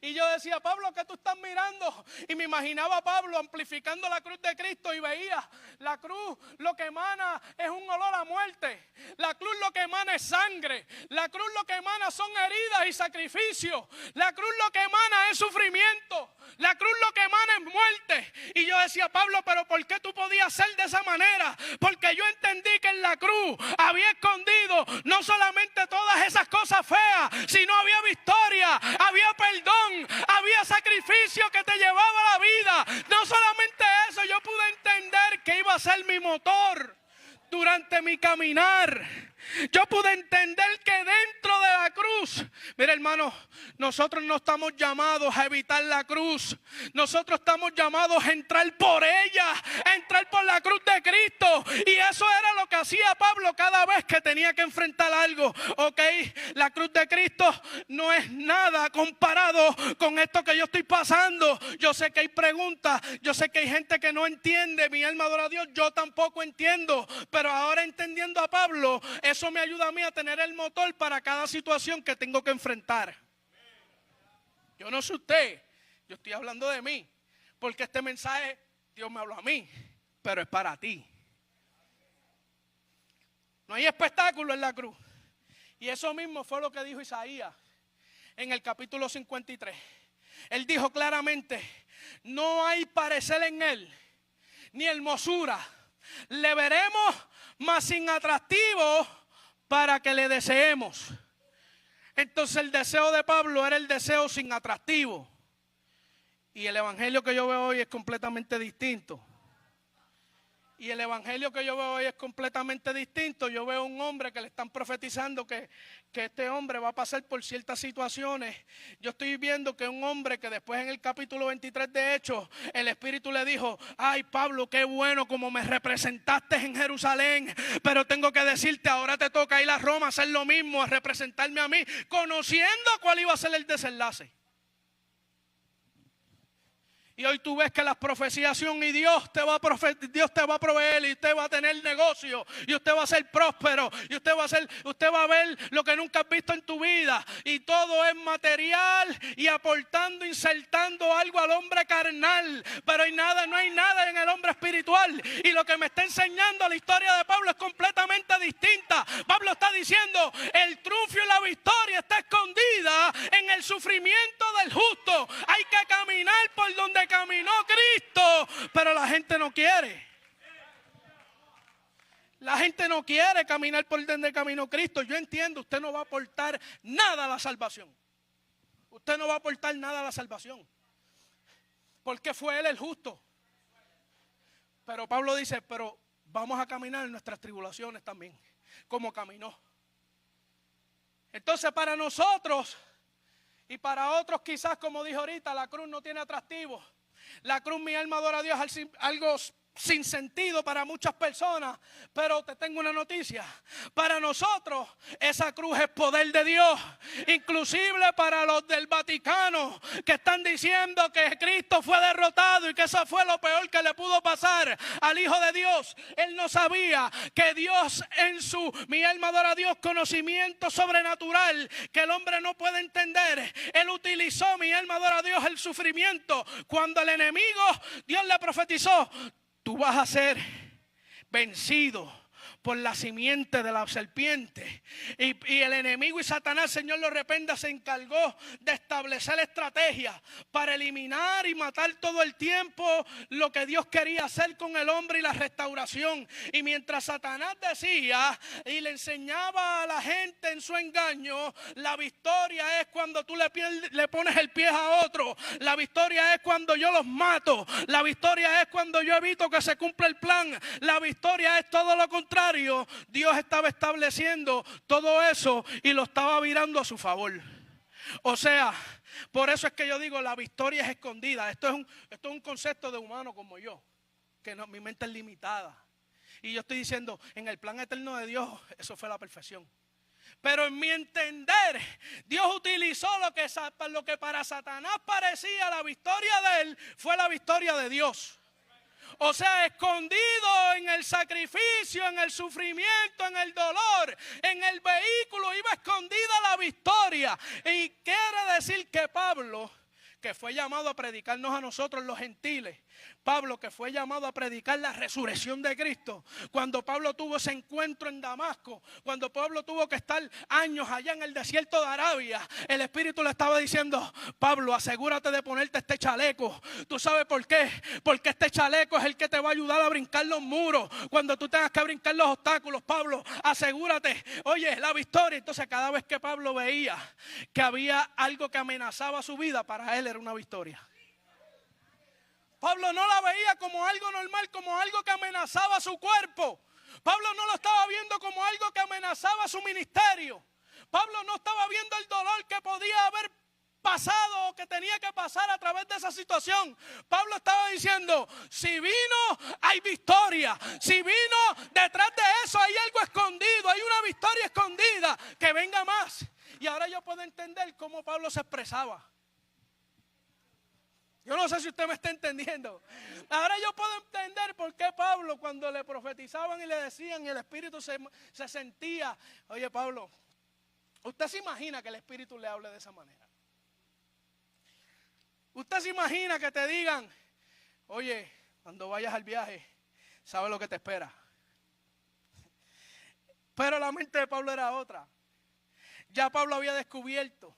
Y yo decía, Pablo, ¿qué tú estás mirando? Y me imaginaba a Pablo amplificando la cruz de Cristo, y veía la cruz, lo que emana es un olor a muerte. La cruz lo que emana es sangre. La cruz lo que emana son heridas y sacrificios. La cruz lo que emana es sufrimiento. La cruz lo que emana es muerte. Y yo decía, Pablo, pero ¿por qué tú podías ser de esa manera? Porque yo entendí que en la cruz había escondido no solamente todas esas cosas feas, sino había victoria, había perdón, había sacrificio que te llevaba a la vida. No solamente eso, yo pude entender que iba a ser mi motor durante mi caminar. Yo pude entender que dentro de la cruz, mira hermano, nosotros no estamos llamados a evitar la cruz. Nosotros estamos llamados a entrar por ella, a entrar por la cruz de Cristo. Y eso era lo que hacía Pablo cada vez que tenía que enfrentar algo. Ok, la cruz de Cristo no es nada comparado con esto que yo estoy pasando. Yo sé que hay preguntas, yo sé que hay gente que no entiende. Mi alma adora a Dios, yo tampoco entiendo. Pero ahora, entendiendo a Pablo, eso me ayuda a mí a tener el motor para cada situación que tengo que enfrentar. Yo no sé usted, yo estoy hablando de mí, porque este mensaje Dios me habló a mí, pero es para ti. No hay espectáculo en la cruz. Y eso mismo fue lo que dijo Isaías en el capítulo 53. Él dijo claramente, no hay parecer en él, ni hermosura. Le veremos, mas sin atractivo, para que le deseemos. Entonces el deseo de Pablo era el deseo sin atractivo. Y el evangelio que yo veo hoy es completamente distinto. Y el evangelio que yo veo hoy es completamente distinto. Yo veo un hombre que le están profetizando que este hombre va a pasar por ciertas situaciones. Yo estoy viendo que un hombre que después en el capítulo 23 de Hechos, el Espíritu le dijo, ay Pablo, qué bueno como me representaste en Jerusalén, pero tengo que decirte, ahora te toca ir a Roma a hacer lo mismo, a representarme a mí, conociendo cuál iba a ser el desenlace. Y hoy tú ves que las profecías son, y Dios te va a proveer, y usted va a tener negocio, y usted va a ser próspero, y usted va a ver lo que nunca has visto en tu vida. Y todo es material y aportando, insertando algo al hombre carnal. Pero no hay nada en el hombre espiritual. Y lo que me está enseñando la historia de Pablo es completamente distinta. Pablo está diciendo, el triunfo y la victoria está escondida en el sufrimiento del justo. Hay que caminar por donde caminó Cristo, pero la gente no quiere. La gente no quiere caminar por donde caminó Cristo. Yo entiendo, usted no va a aportar nada a la salvación. Usted no va a aportar nada a la salvación, porque fue Él el justo. Pero Pablo dice, pero vamos a caminar en nuestras tribulaciones también, como caminó. Entonces para nosotros y para otros quizás, como dijo ahorita, la cruz no tiene atractivo. La cruz, mi alma adora a Dios, es algo sin sentido para muchas personas, pero te tengo una noticia: para nosotros esa cruz es poder de Dios. Inclusive para los del Vaticano, que están diciendo que Cristo fue derrotado y que eso fue lo peor que le pudo pasar al Hijo de Dios. Él no sabía que Dios, en su, mi alma adora a Dios, conocimiento sobrenatural que el hombre no puede entender, Él utilizó, mi alma adora a Dios, el sufrimiento. Cuando el enemigo, Dios le profetizó: tú vas a ser vencido por la simiente de la serpiente. Y el enemigo y Satanás, Señor lo reprenda, se encargó de establecer estrategias para eliminar y matar todo el tiempo lo que Dios quería hacer con el hombre y la restauración. Y mientras Satanás decía y le enseñaba a la gente en su engaño, la victoria es cuando tú le pones el pie a otro. La victoria es cuando yo los mato. La victoria es cuando yo evito que se cumpla el plan. La victoria es todo lo contrario. Dios estaba estableciendo todo eso y lo estaba virando a su favor. O sea, por eso es que yo digo, la victoria es escondida. Esto es un concepto de humano como yo, que no, mi mente es limitada. Y yo estoy diciendo, en el plan eterno de Dios, eso fue la perfección. Pero en mi entender, Dios utilizó lo que para Satanás parecía la victoria de él, fue la victoria de Dios. O sea, escondido en el sacrificio, en el sufrimiento, en el dolor, en el vehículo, iba escondida la victoria. Y quiere decir que Pablo, que fue llamado a predicarnos a nosotros los gentiles, Pablo, que fue llamado a predicar la resurrección de Cristo, cuando Pablo tuvo ese encuentro en Damasco, cuando Pablo tuvo que estar años allá en el desierto de Arabia, el Espíritu le estaba diciendo: Pablo, asegúrate de ponerte este chaleco. ¿Tú sabes por qué? Porque este chaleco es el que te va a ayudar a brincar los muros. Cuando tú tengas que brincar los obstáculos, Pablo, asegúrate. Oye, la victoria. Entonces cada vez que Pablo veía que había algo que amenazaba su vida, para él era una victoria. Pablo no la veía como algo normal, como algo que amenazaba su cuerpo. Pablo no lo estaba viendo como algo que amenazaba su ministerio. Pablo no estaba viendo el dolor que podía haber pasado o que tenía que pasar a través de esa situación. Pablo estaba diciendo: si vino, hay victoria. Si vino, detrás de eso hay algo escondido, hay una victoria escondida, que venga más. Y ahora yo puedo entender cómo Pablo se expresaba. Yo no sé si usted me está entendiendo. Ahora yo puedo entender por qué Pablo, cuando le profetizaban y le decían, y el Espíritu se sentía: oye, Pablo, ¿usted se imagina que el Espíritu le hable de esa manera? ¿Usted se imagina que te digan: oye, cuando vayas al viaje, sabes lo que te espera? Pero la mente de Pablo era otra. Ya Pablo había descubierto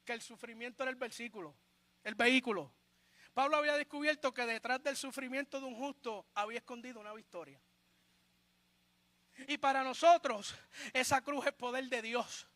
que el sufrimiento era el vehículo. Pablo había descubierto que detrás del sufrimiento de un justo había escondido una victoria. Y para nosotros esa cruz es poder de Dios.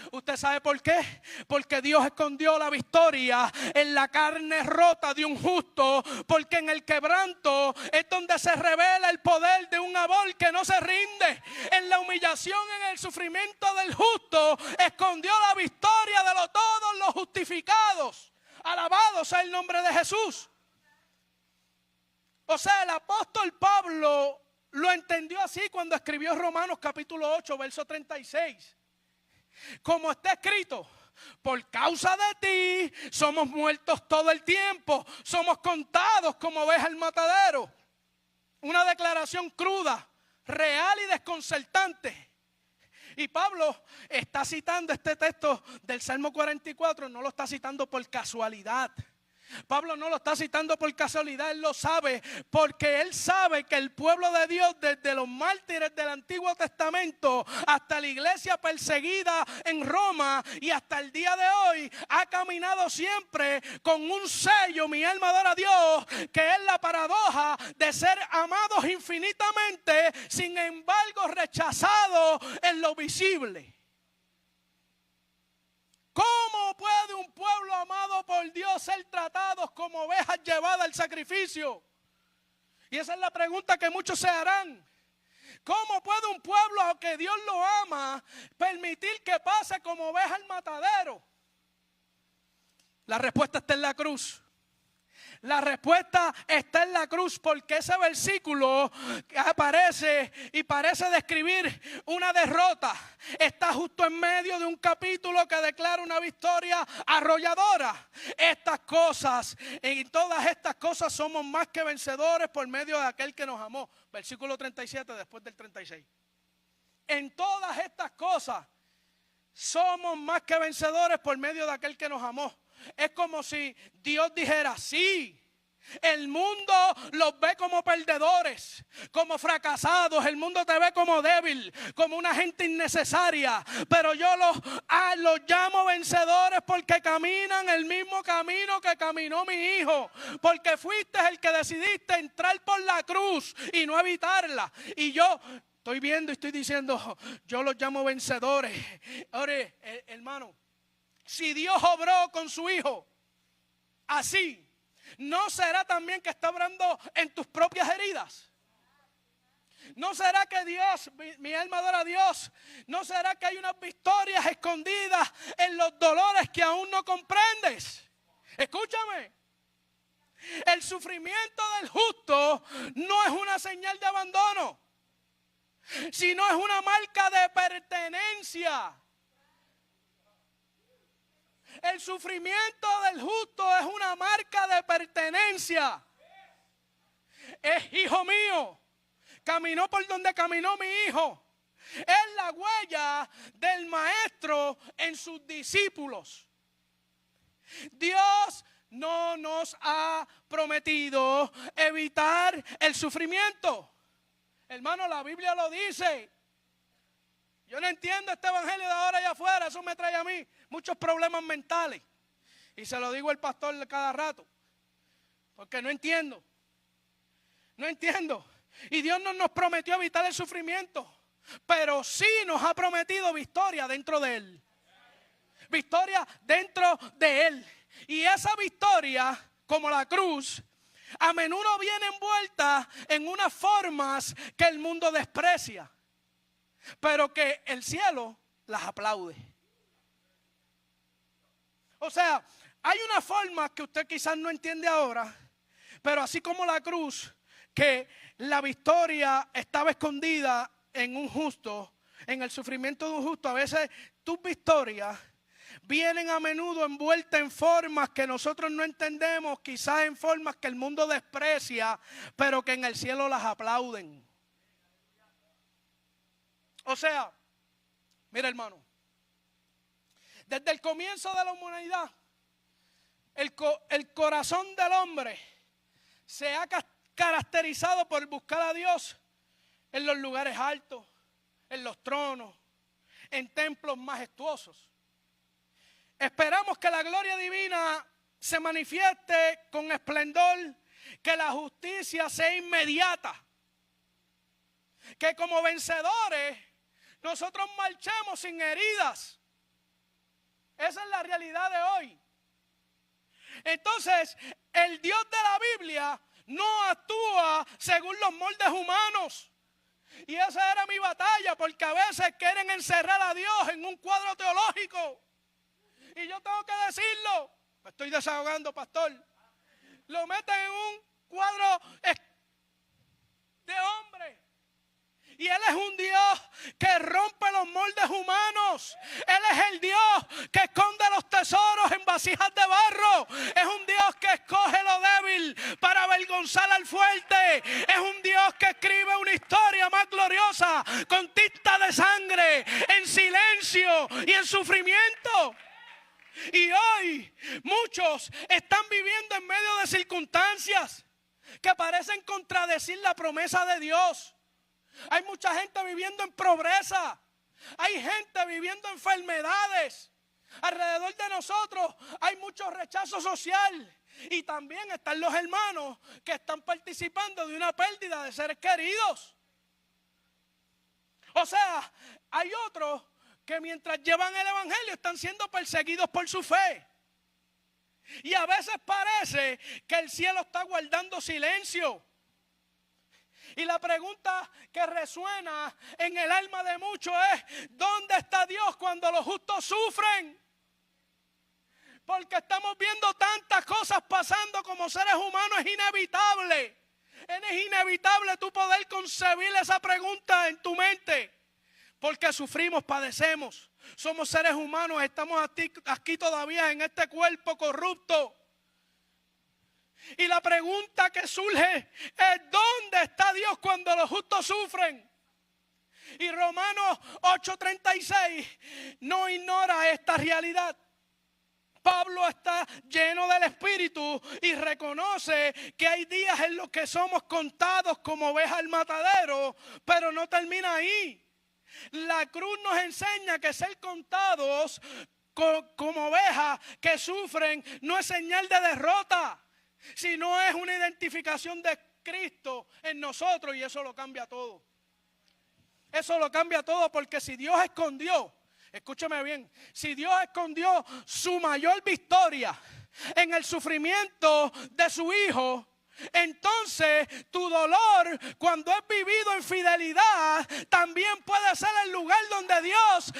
¿Usted sabe por qué? Porque Dios escondió la victoria en la carne rota de un justo. Porque en el quebranto es donde se revela el poder de un amor que no se rinde. En la humillación, en el sufrimiento del justo, escondió la victoria de todos los justificados. Alabado sea el nombre de Jesús. O sea, el apóstol Pablo lo entendió así cuando escribió Romanos capítulo 8, verso 36. Como está escrito: por causa de ti somos muertos todo el tiempo, somos contados como ovejas al matadero. Una declaración cruda, real y desconcertante. Y Pablo está citando este texto del Salmo 44, no lo está citando por casualidad. Pablo no lo está citando por casualidad, él lo sabe, porque él sabe que el pueblo de Dios, desde los mártires del Antiguo Testamento hasta la iglesia perseguida en Roma y hasta el día de hoy, ha caminado siempre con un sello, mi alma adora a Dios, que es la paradoja de ser amados infinitamente, sin embargo rechazados en lo visible. ¿Cómo puede un pueblo amado por Dios ser tratados como ovejas llevadas al sacrificio? Y esa es la pregunta que muchos se harán. ¿Cómo puede un pueblo que Dios lo ama permitir que pase como oveja al matadero? La respuesta está en la cruz. La respuesta está en la cruz, porque ese versículo aparece y parece describir una derrota. Está justo en medio de un capítulo que declara una victoria arrolladora. Estas cosas, en todas estas cosas somos más que vencedores por medio de aquel que nos amó. Versículo 37 después del 36. En todas estas cosas somos más que vencedores por medio de aquel que nos amó. Es como si Dios dijera, sí, el mundo los ve como perdedores, como fracasados, el mundo te ve como débil, como una gente innecesaria, pero yo los llamo vencedores porque caminan el mismo camino que caminó mi hijo, porque fuiste el que decidiste entrar por la cruz y no evitarla. Y yo estoy viendo y estoy diciendo, yo los llamo vencedores. Ahora, hermano, si Dios obró con su hijo así, ¿no será también que está obrando en tus propias heridas? ¿No será que Dios, mi alma adora a Dios, no será que hay unas victorias escondidas en los dolores que aún no comprendes? Escúchame, el sufrimiento del justo no es una señal de abandono, sino es una marca de pertenencia. El sufrimiento del justo es una marca de pertenencia. Es hijo mío. Caminó por donde caminó mi hijo. Es la huella del maestro en sus discípulos. Dios no nos ha prometido evitar el sufrimiento. Hermano, la Biblia lo dice. Yo no entiendo este evangelio de ahora allá afuera. Eso me trae a mí muchos problemas mentales. Y se lo digo al pastor cada rato. Porque no entiendo. No entiendo. Y Dios no nos prometió evitar el sufrimiento. Pero sí nos ha prometido victoria dentro de Él. Victoria dentro de Él. Y esa victoria, como la cruz, a menudo viene envuelta en unas formas que el mundo desprecia, pero que el cielo las aplaude. O sea, hay una forma que usted quizás no entiende ahora, pero así como la cruz, que la victoria estaba escondida en un justo, en el sufrimiento de un justo, a veces tus victorias vienen a menudo envueltas en formas que nosotros no entendemos, quizás en formas que el mundo desprecia, pero que en el cielo las aplauden. O sea, mira hermano, desde el comienzo de la humanidad, el corazón del hombre se ha caracterizado por buscar a Dios en los lugares altos, en los tronos, en templos majestuosos. Esperamos que la gloria divina se manifieste con esplendor, que la justicia sea inmediata, que como vencedores nosotros marchemos sin heridas. Esa es la realidad de hoy. Entonces, el Dios de la Biblia no actúa según los moldes humanos. Y esa era mi batalla, porque a veces quieren encerrar a Dios en un cuadro teológico. Y yo tengo que decirlo. Me estoy desahogando, pastor. Lo meten en un cuadro de hombre. Y Él es un Dios que rompe los moldes humanos. Él es el Dios que esconde los tesoros en vasijas de barro. Es un Dios que escoge lo débil para avergonzar al fuerte. Es un Dios que escribe una historia más gloriosa con tinta de sangre, en silencio y en sufrimiento. Y hoy muchos están viviendo en medio de circunstancias que parecen contradecir la promesa de Dios. Hay mucha gente viviendo en pobreza. Hay gente viviendo enfermedades. Alrededor de nosotros hay mucho rechazo social. Y también están los hermanos que están participando de una pérdida de seres queridos. O sea, hay otros que mientras llevan el evangelio están siendo perseguidos por su fe. Y a veces parece que el cielo está guardando silencio. Y la pregunta que resuena en el alma de muchos es: ¿dónde está Dios cuando los justos sufren? Porque estamos viendo tantas cosas pasando como seres humanos, es inevitable. Es inevitable tú poder concebir esa pregunta en tu mente. Porque sufrimos, padecemos. Somos seres humanos, estamos aquí todavía en este cuerpo corrupto. Y la pregunta que surge es: ¿dónde está Dios cuando los justos sufren? Y Romanos 8:36 no ignora esta realidad. Pablo está lleno del Espíritu y reconoce que hay días en los que somos contados como ovejas al matadero, pero no termina ahí. La cruz nos enseña que ser contados como ovejas que sufren no es señal de derrota, sino es una identificación de Cristo en nosotros, y eso lo cambia todo. Eso lo cambia todo, porque si Dios escondió, escúcheme bien, si Dios escondió su mayor victoria en el sufrimiento de su Hijo, entonces tu dolor, cuando es vivido en fidelidad, también puede ser el lugar donde Dios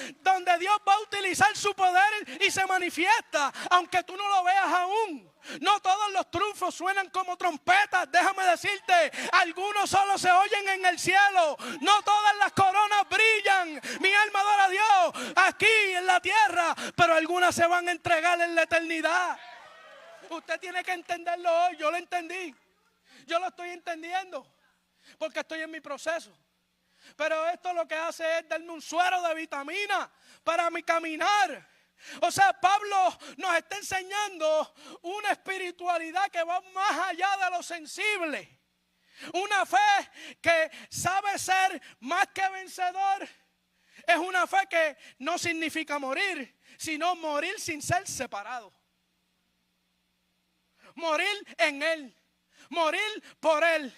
va a utilizar su poder y se manifiesta, aunque tú no lo veas aún. No todos los triunfos suenan como trompetas, déjame decirte, algunos solo se oyen en el cielo. No todas las coronas brillan, mi alma adora a Dios aquí en la tierra, pero algunas se van a entregar en la eternidad. Usted tiene que entenderlo hoy. Yo lo entendí, yo lo estoy entendiendo porque estoy en mi proceso. Pero esto lo que hace es darme un suero de vitamina para mi caminar. O sea, Pablo nos está enseñando una espiritualidad que va más allá de lo sensible. Una fe que sabe ser más que vencedor. Es una fe que no significa morir, sino morir sin ser separado. Morir en Él, morir por Él.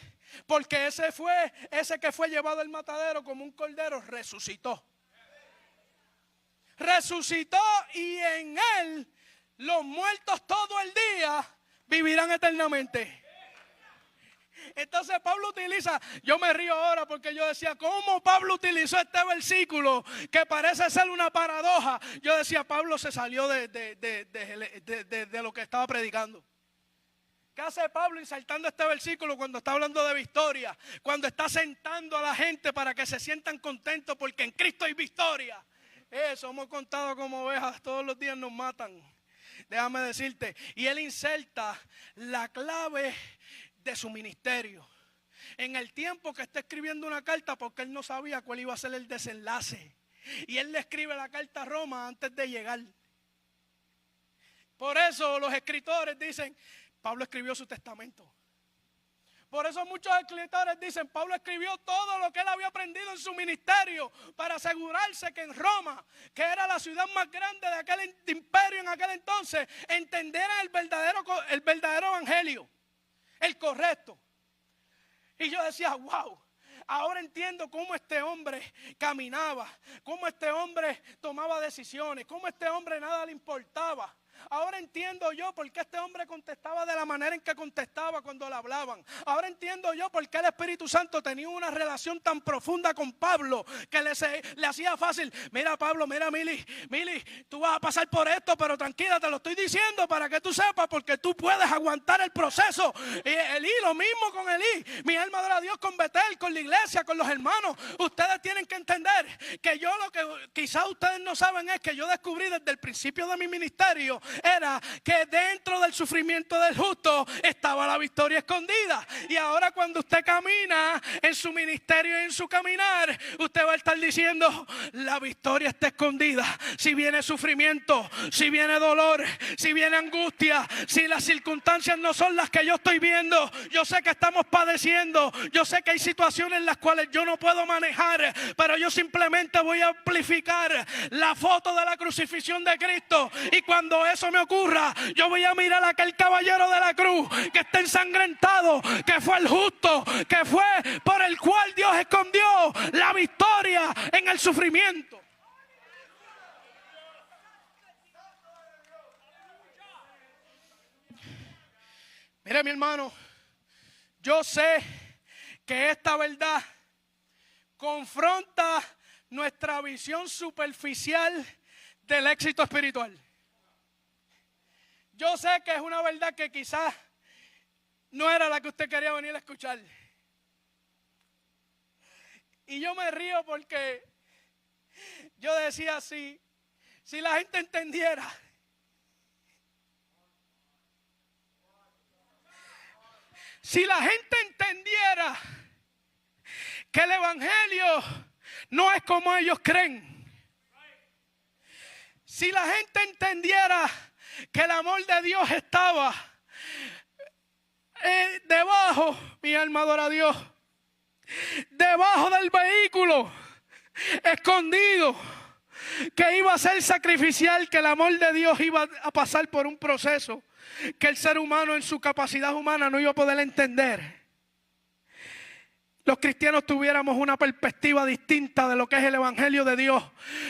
Porque ese que fue llevado al matadero como un cordero resucitó. Resucitó, y en Él los muertos todo el día vivirán eternamente. Entonces Pablo utiliza, yo me río ahora porque yo decía, ¿cómo Pablo utilizó este versículo que parece ser una paradoja? Yo decía, Pablo se salió de lo que estaba predicando. ¿Qué hace Pablo insertando este versículo cuando está hablando de victoria? Cuando está sentando a la gente para que se sientan contentos porque en Cristo hay victoria. Somos contados como ovejas, todos los días nos matan. Déjame decirte, y él inserta la clave de su ministerio en el tiempo que está escribiendo una carta, porque él no sabía cuál iba a ser el desenlace. Y él le escribe la carta a Roma antes de llegar. Por eso los escritores dicen, Pablo escribió su testamento. Por eso muchos escritores dicen, Pablo escribió todo lo que él había aprendido en su ministerio para asegurarse que en Roma, que era la ciudad más grande de aquel imperio en aquel entonces, entendieran el verdadero evangelio, el correcto. Y yo decía, wow, ahora entiendo cómo este hombre caminaba, cómo este hombre tomaba decisiones, cómo este hombre nada le importaba. Ahora entiendo yo por qué este hombre contestaba de la manera en que contestaba cuando le hablaban. Ahora entiendo yo por qué el Espíritu Santo tenía una relación tan profunda con Pablo que le hacía fácil. Mira Pablo, mira Mili, tú vas a pasar por esto, pero tranquila, te lo estoy diciendo para que tú sepas, porque tú puedes aguantar el proceso. Y Elí, lo mismo con Elí. Mi alma adora a Dios con Betel, con la iglesia, con los hermanos. Ustedes tienen que entender que yo lo que quizás ustedes no saben es que yo descubrí desde el principio de mi ministerio era que dentro del sufrimiento del justo estaba la victoria escondida. Y ahora cuando usted camina en su ministerio y en su caminar, usted va a estar diciendo, la victoria está escondida. Si viene sufrimiento, si viene dolor, si viene angustia, si las circunstancias no son las que yo estoy viendo, yo sé que estamos padeciendo, yo sé que hay situaciones en las cuales yo no puedo manejar, pero yo simplemente voy a amplificar la foto de la crucifixión de Cristo. Y cuando eso me ocurra, yo voy a mirar a aquel caballero de la cruz que está ensangrentado, que fue el justo, que fue por el cual Dios escondió la victoria en el sufrimiento. Mire, mi hermano, yo sé que esta verdad confronta nuestra visión superficial del éxito espiritual. Yo sé que es una verdad que quizás no era la que usted quería venir a escuchar. Y yo me río porque yo decía así, si la gente entendiera que el evangelio no es como ellos creen, si la gente entendiera que el amor de Dios estaba debajo, mi alma adora a Dios, debajo del vehículo, escondido, que iba a ser sacrificial, que el amor de Dios iba a pasar por un proceso que el ser humano en su capacidad humana no iba a poder entender. Los cristianos tuviéramos una perspectiva distinta de lo que es el evangelio de Dios.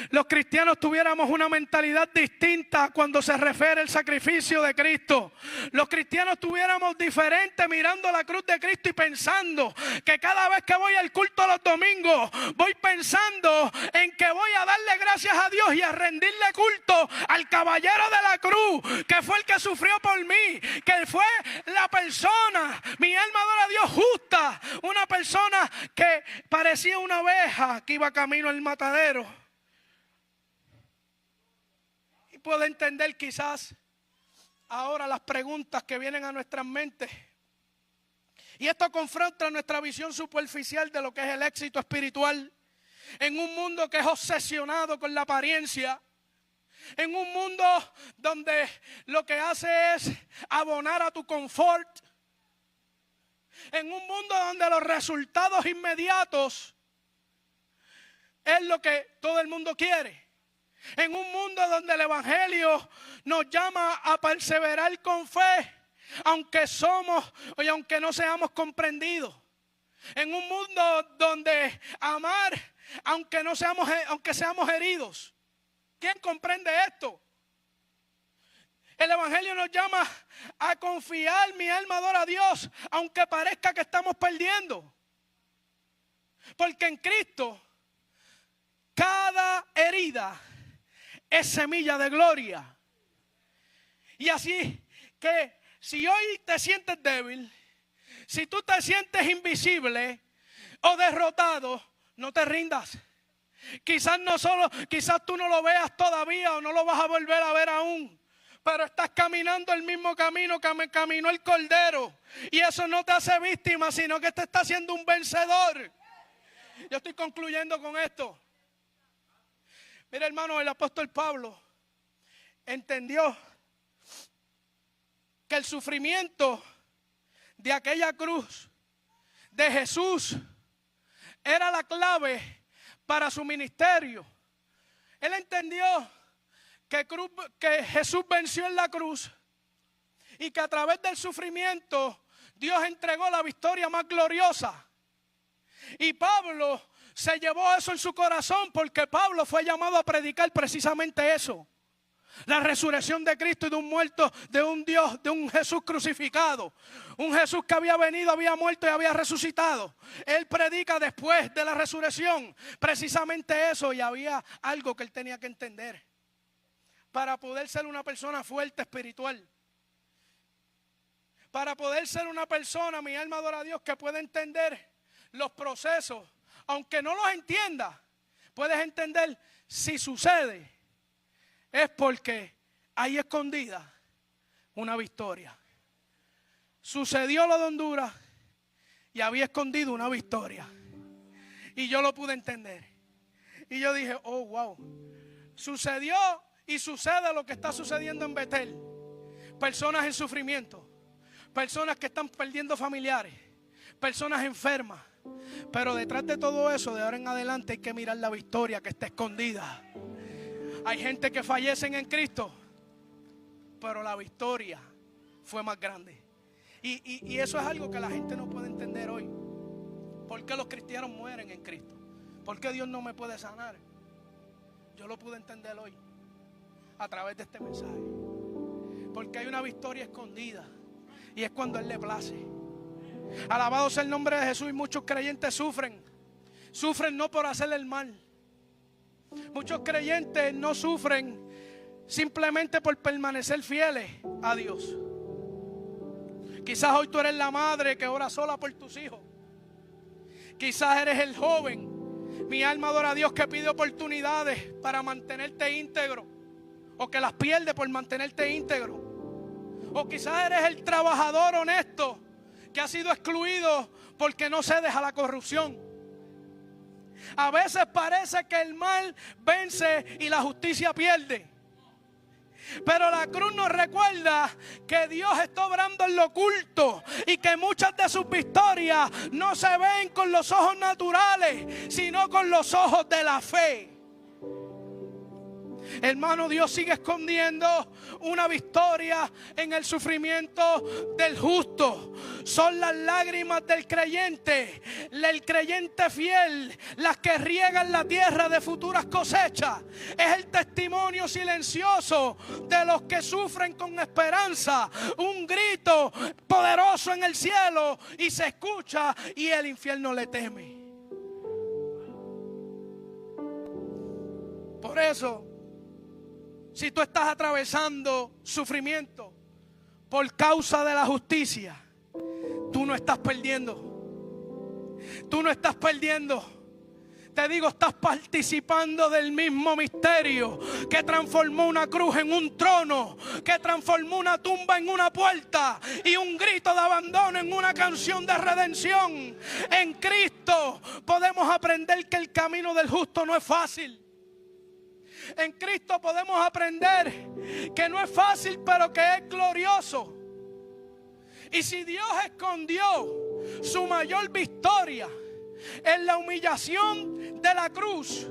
Los cristianos tuviéramos una mentalidad distinta cuando se refiere al sacrificio de Cristo. Los cristianos tuviéramos diferente mirando la cruz de Cristo y pensando que cada vez que voy al culto los domingos, voy pensando en que voy a darle gracias a Dios y a rendirle culto al caballero de la cruz, que fue el que sufrió por mí, que fue la persona, mi alma adora a Dios, justa, una persona que parecía una oveja que iba camino al matadero. Y puedo entender quizás ahora las preguntas que vienen a nuestras mentes. Y esto confronta nuestra visión superficial de lo que es el éxito espiritual. En un mundo que es obsesionado con la apariencia. En un mundo donde lo que hace es abonar a tu confort. En un mundo donde los resultados inmediatos es lo que todo el mundo quiere. En un mundo donde el evangelio nos llama a perseverar con fe, aunque somos y aunque no seamos comprendidos. En un mundo donde amar, aunque seamos heridos. ¿Quién comprende esto? El evangelio nos llama a confiar, mi alma adora a Dios, aunque parezca que estamos perdiendo. Porque en Cristo, cada herida es semilla de gloria. Y así que si hoy te sientes débil, si tú te sientes invisible o derrotado, no te rindas. Quizás tú no lo veas todavía o no lo vas a volver a ver aún. Pero estás caminando el mismo camino que caminó el Cordero. Y eso no te hace víctima, sino que te está haciendo un vencedor. Yo estoy concluyendo con esto. Mira, hermano, el apóstol Pablo entendió que el sufrimiento de aquella cruz de Jesús era la clave para su ministerio. Él entendió que Jesús venció en la cruz y que a través del sufrimiento Dios entregó la victoria más gloriosa. Y Pablo se llevó eso en su corazón porque Pablo fue llamado a predicar precisamente eso. La resurrección de Cristo y de un muerto, de un Dios, de un Jesús crucificado. Un Jesús que había venido, había muerto y había resucitado. Él predica después de la resurrección precisamente eso, y había algo que él tenía que entender para poder ser una persona fuerte espiritual. Para poder ser una persona, mi alma adora a Dios, que puede entender los procesos. Aunque no los entienda, puedes entender si sucede. Es porque hay escondida una victoria. Sucedió lo de Honduras y había escondido una victoria. Y yo lo pude entender. Y yo dije, oh, wow. Sucedió y sucede lo que está sucediendo en Betel. Personas en sufrimiento. Personas que están perdiendo familiares. Personas enfermas. Pero detrás de todo eso, de ahora en adelante, hay que mirar la victoria que está escondida. Hay gente que fallecen en Cristo, pero la victoria fue más grande. Y eso es algo que la gente no puede entender hoy. ¿Por qué los cristianos mueren en Cristo? ¿Por qué Dios no me puede sanar? Yo lo pude entender hoy a través de este mensaje. Porque hay una victoria escondida. y es cuando Él le place. Alabado sea el nombre de Jesús. Y muchos creyentes sufren no por hacerle el mal. Muchos creyentes no sufren simplemente por permanecer fieles a Dios. Quizás hoy tú eres la madre que ora sola por tus hijos. Quizás eres el joven, mi alma adora a Dios, que pide oportunidades para mantenerte íntegro, o que las pierde por mantenerte íntegro. O quizás eres el trabajador honesto que ha sido excluido porque no cedes a la corrupción. A veces parece que el mal vence y la justicia pierde. Pero la cruz nos recuerda que Dios está obrando en lo oculto y que muchas de sus victorias no se ven con los ojos naturales, sino con los ojos de la fe. Hermano, Dios sigue escondiendo una victoria en el sufrimiento del justo. Son las lágrimas del creyente, el creyente fiel, las que riegan la tierra de futuras cosechas. Es el testimonio silencioso de los que sufren con esperanza. Un grito poderoso en el cielo y se escucha y el infierno le teme. Por eso, si tú estás atravesando sufrimiento por causa de la justicia, tú no estás perdiendo. Tú no estás perdiendo. Te digo, estás participando del mismo misterio que transformó una cruz en un trono, que transformó una tumba en una puerta y un grito de abandono en una canción de redención. En Cristo podemos aprender que el camino del justo no es fácil. En Cristo podemos aprender que no es fácil, pero que es glorioso. Y si Dios escondió su mayor victoria en la humillación de la cruz,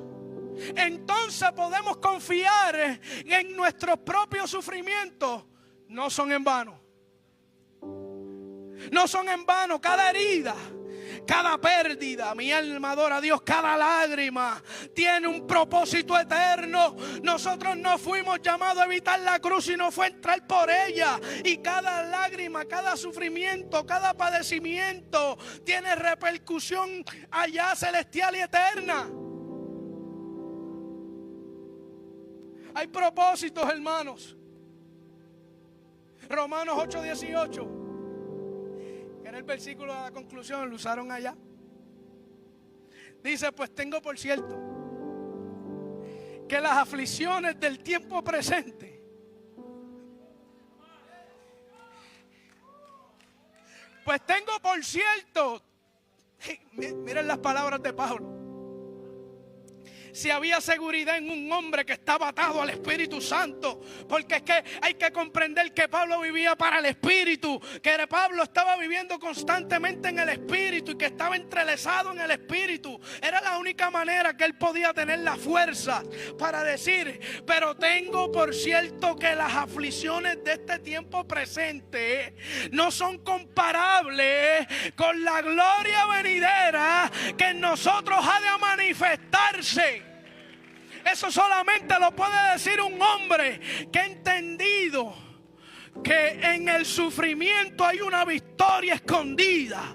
entonces podemos confiar en nuestros propios sufrimientos. No son en vano. No son en vano. Cada herida, cada pérdida, mi alma adora a Dios, cada lágrima tiene un propósito eterno. Nosotros no fuimos llamados a evitar la cruz, sino fue entrar por ella. Y cada lágrima, cada sufrimiento, cada padecimiento tiene repercusión allá celestial y eterna. Hay propósitos, hermanos. Romanos 8:18. En el versículo de la conclusión lo usaron allá. Dice: pues tengo por cierto que las aflicciones del tiempo presente miren las palabras de Pablo. Si había seguridad en un hombre que estaba atado al Espíritu Santo, porque es que hay que comprender que Pablo vivía para el Espíritu, que Pablo estaba viviendo constantemente en el Espíritu y que estaba entrelazado en el Espíritu. Era la única manera que él podía tener la fuerza para decir: pero tengo por cierto que las aflicciones de este tiempo presente no son comparables con la gloria venidera que en nosotros ha de manifestarse. Eso solamente lo puede decir un hombre que ha entendido que en el sufrimiento hay una victoria escondida.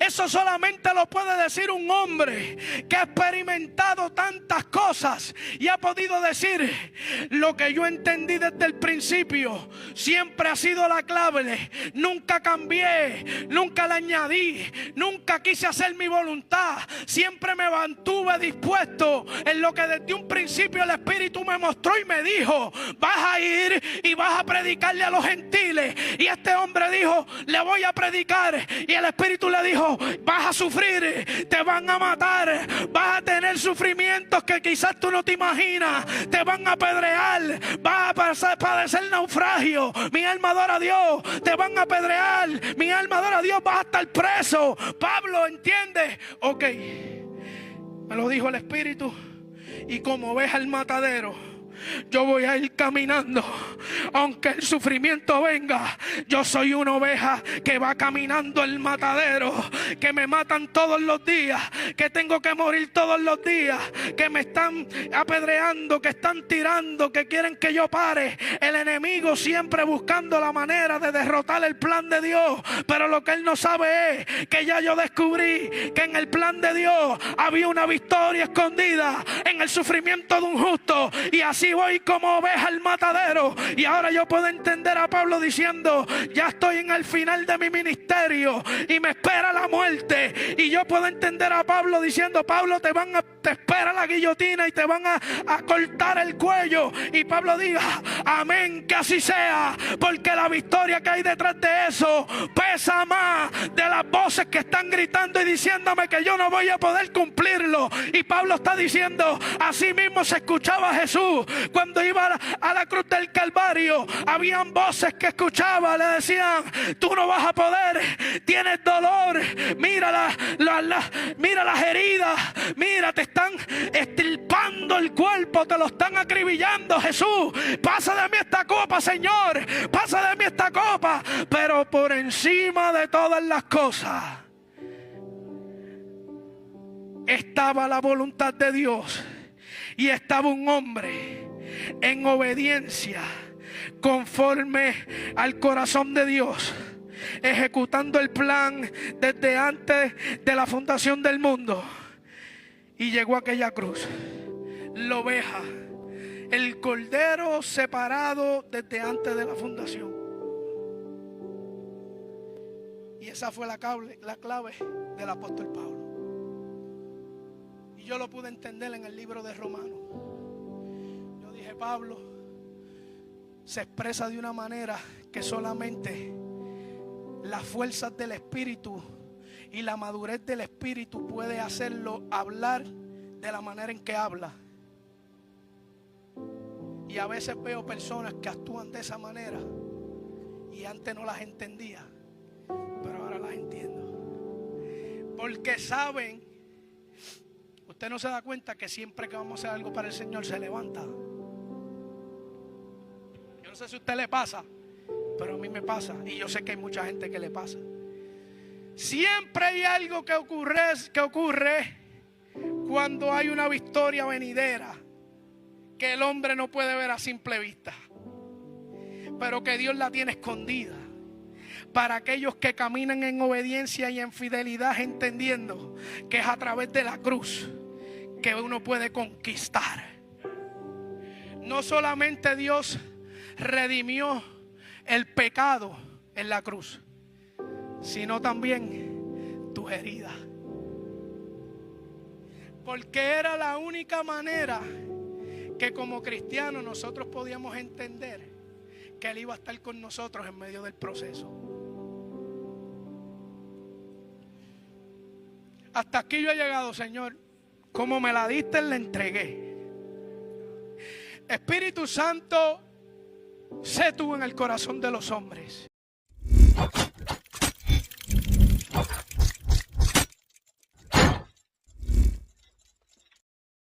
Eso solamente lo puede decir un hombre que ha experimentado tantas cosas y ha podido decir: lo que yo entendí desde el principio siempre ha sido la clave. Nunca cambié, nunca le añadí, nunca quise hacer mi voluntad. Siempre me mantuve dispuesto en lo que desde un principio el Espíritu me mostró y me dijo: vas a ir y vas a predicarle a los gentiles. Y este hombre dijo: le voy a predicar. Y el Espíritu le dijo: vas a sufrir, te van a matar, vas a tener sufrimientos que quizás tú no te imaginas, te van a apedrear, vas a padecer naufragio, mi alma adora a Dios, te van a apedrear, mi alma adora a Dios, vas a estar preso. Pablo entiende, ok, me lo dijo el Espíritu, y como oveja al matadero yo voy a ir caminando. Aunque el sufrimiento venga, yo soy una oveja que va caminando el matadero, que me matan todos los días, que tengo que morir todos los días, que me están apedreando, que están tirando, que quieren que yo pare. El enemigo siempre buscando la manera de derrotar el plan de Dios, pero lo que él no sabe es que ya yo descubrí que en el plan de Dios había una victoria escondida en el sufrimiento de un justo, y así voy como oveja al matadero. Y ahora yo puedo entender a Pablo diciendo: ya estoy en el final de mi ministerio y me espera la muerte. Y yo puedo entender a Pablo diciendo: Pablo, te espera la guillotina y te van a cortar el cuello. Y Pablo diga: amén, que así sea, porque la victoria que hay detrás de eso pesa más de las voces que están gritando y diciéndome que yo no voy a poder cumplirlo. Y Pablo está diciendo: así mismo se escuchaba a Jesús cuando iba a la cruz del Calvario. Habían voces que escuchaba, le decían: tú no vas a poder, tienes dolor, mira mira las heridas, mira, te están estirpando el cuerpo, te lo están acribillando. Jesús, pasa de mí esta copa, Señor, pasa de mí esta copa. Pero por encima de todas las cosas estaba la voluntad de Dios, y estaba un hombre en obediencia conforme al corazón de Dios, ejecutando el plan desde antes de la fundación del mundo. Y llegó a aquella cruz, la oveja, el cordero separado desde antes de la fundación. Y esa fue la clave del apóstol Pablo. Y yo lo pude entender en el libro de Romanos. Yo dije: Pablo se expresa de una manera que solamente las fuerzas del Espíritu y la madurez del Espíritu puede hacerlo hablar de la manera en que habla. Y a veces veo personas que actúan de esa manera y antes no las entendía, pero ahora las entiendo. Porque saben, usted no se da cuenta que siempre que vamos a hacer algo para el Señor se levanta. Yo no sé si a usted le pasa, pero a mí me pasa, y yo sé que hay mucha gente que le pasa. Siempre hay algo que ocurre cuando hay una victoria venidera que el hombre no puede ver a simple vista, pero que Dios la tiene escondida para aquellos que caminan en obediencia y en fidelidad, entendiendo que es a través de la cruz que uno puede conquistar. No solamente Dios redimió el pecado en la cruz, sino también tus heridas. Porque era la única manera que como cristianos nosotros podíamos entender que Él iba a estar con nosotros en medio del proceso. Hasta aquí yo he llegado, Señor. Como me la diste, la entregué. Espíritu Santo, sé tú en el corazón de los hombres.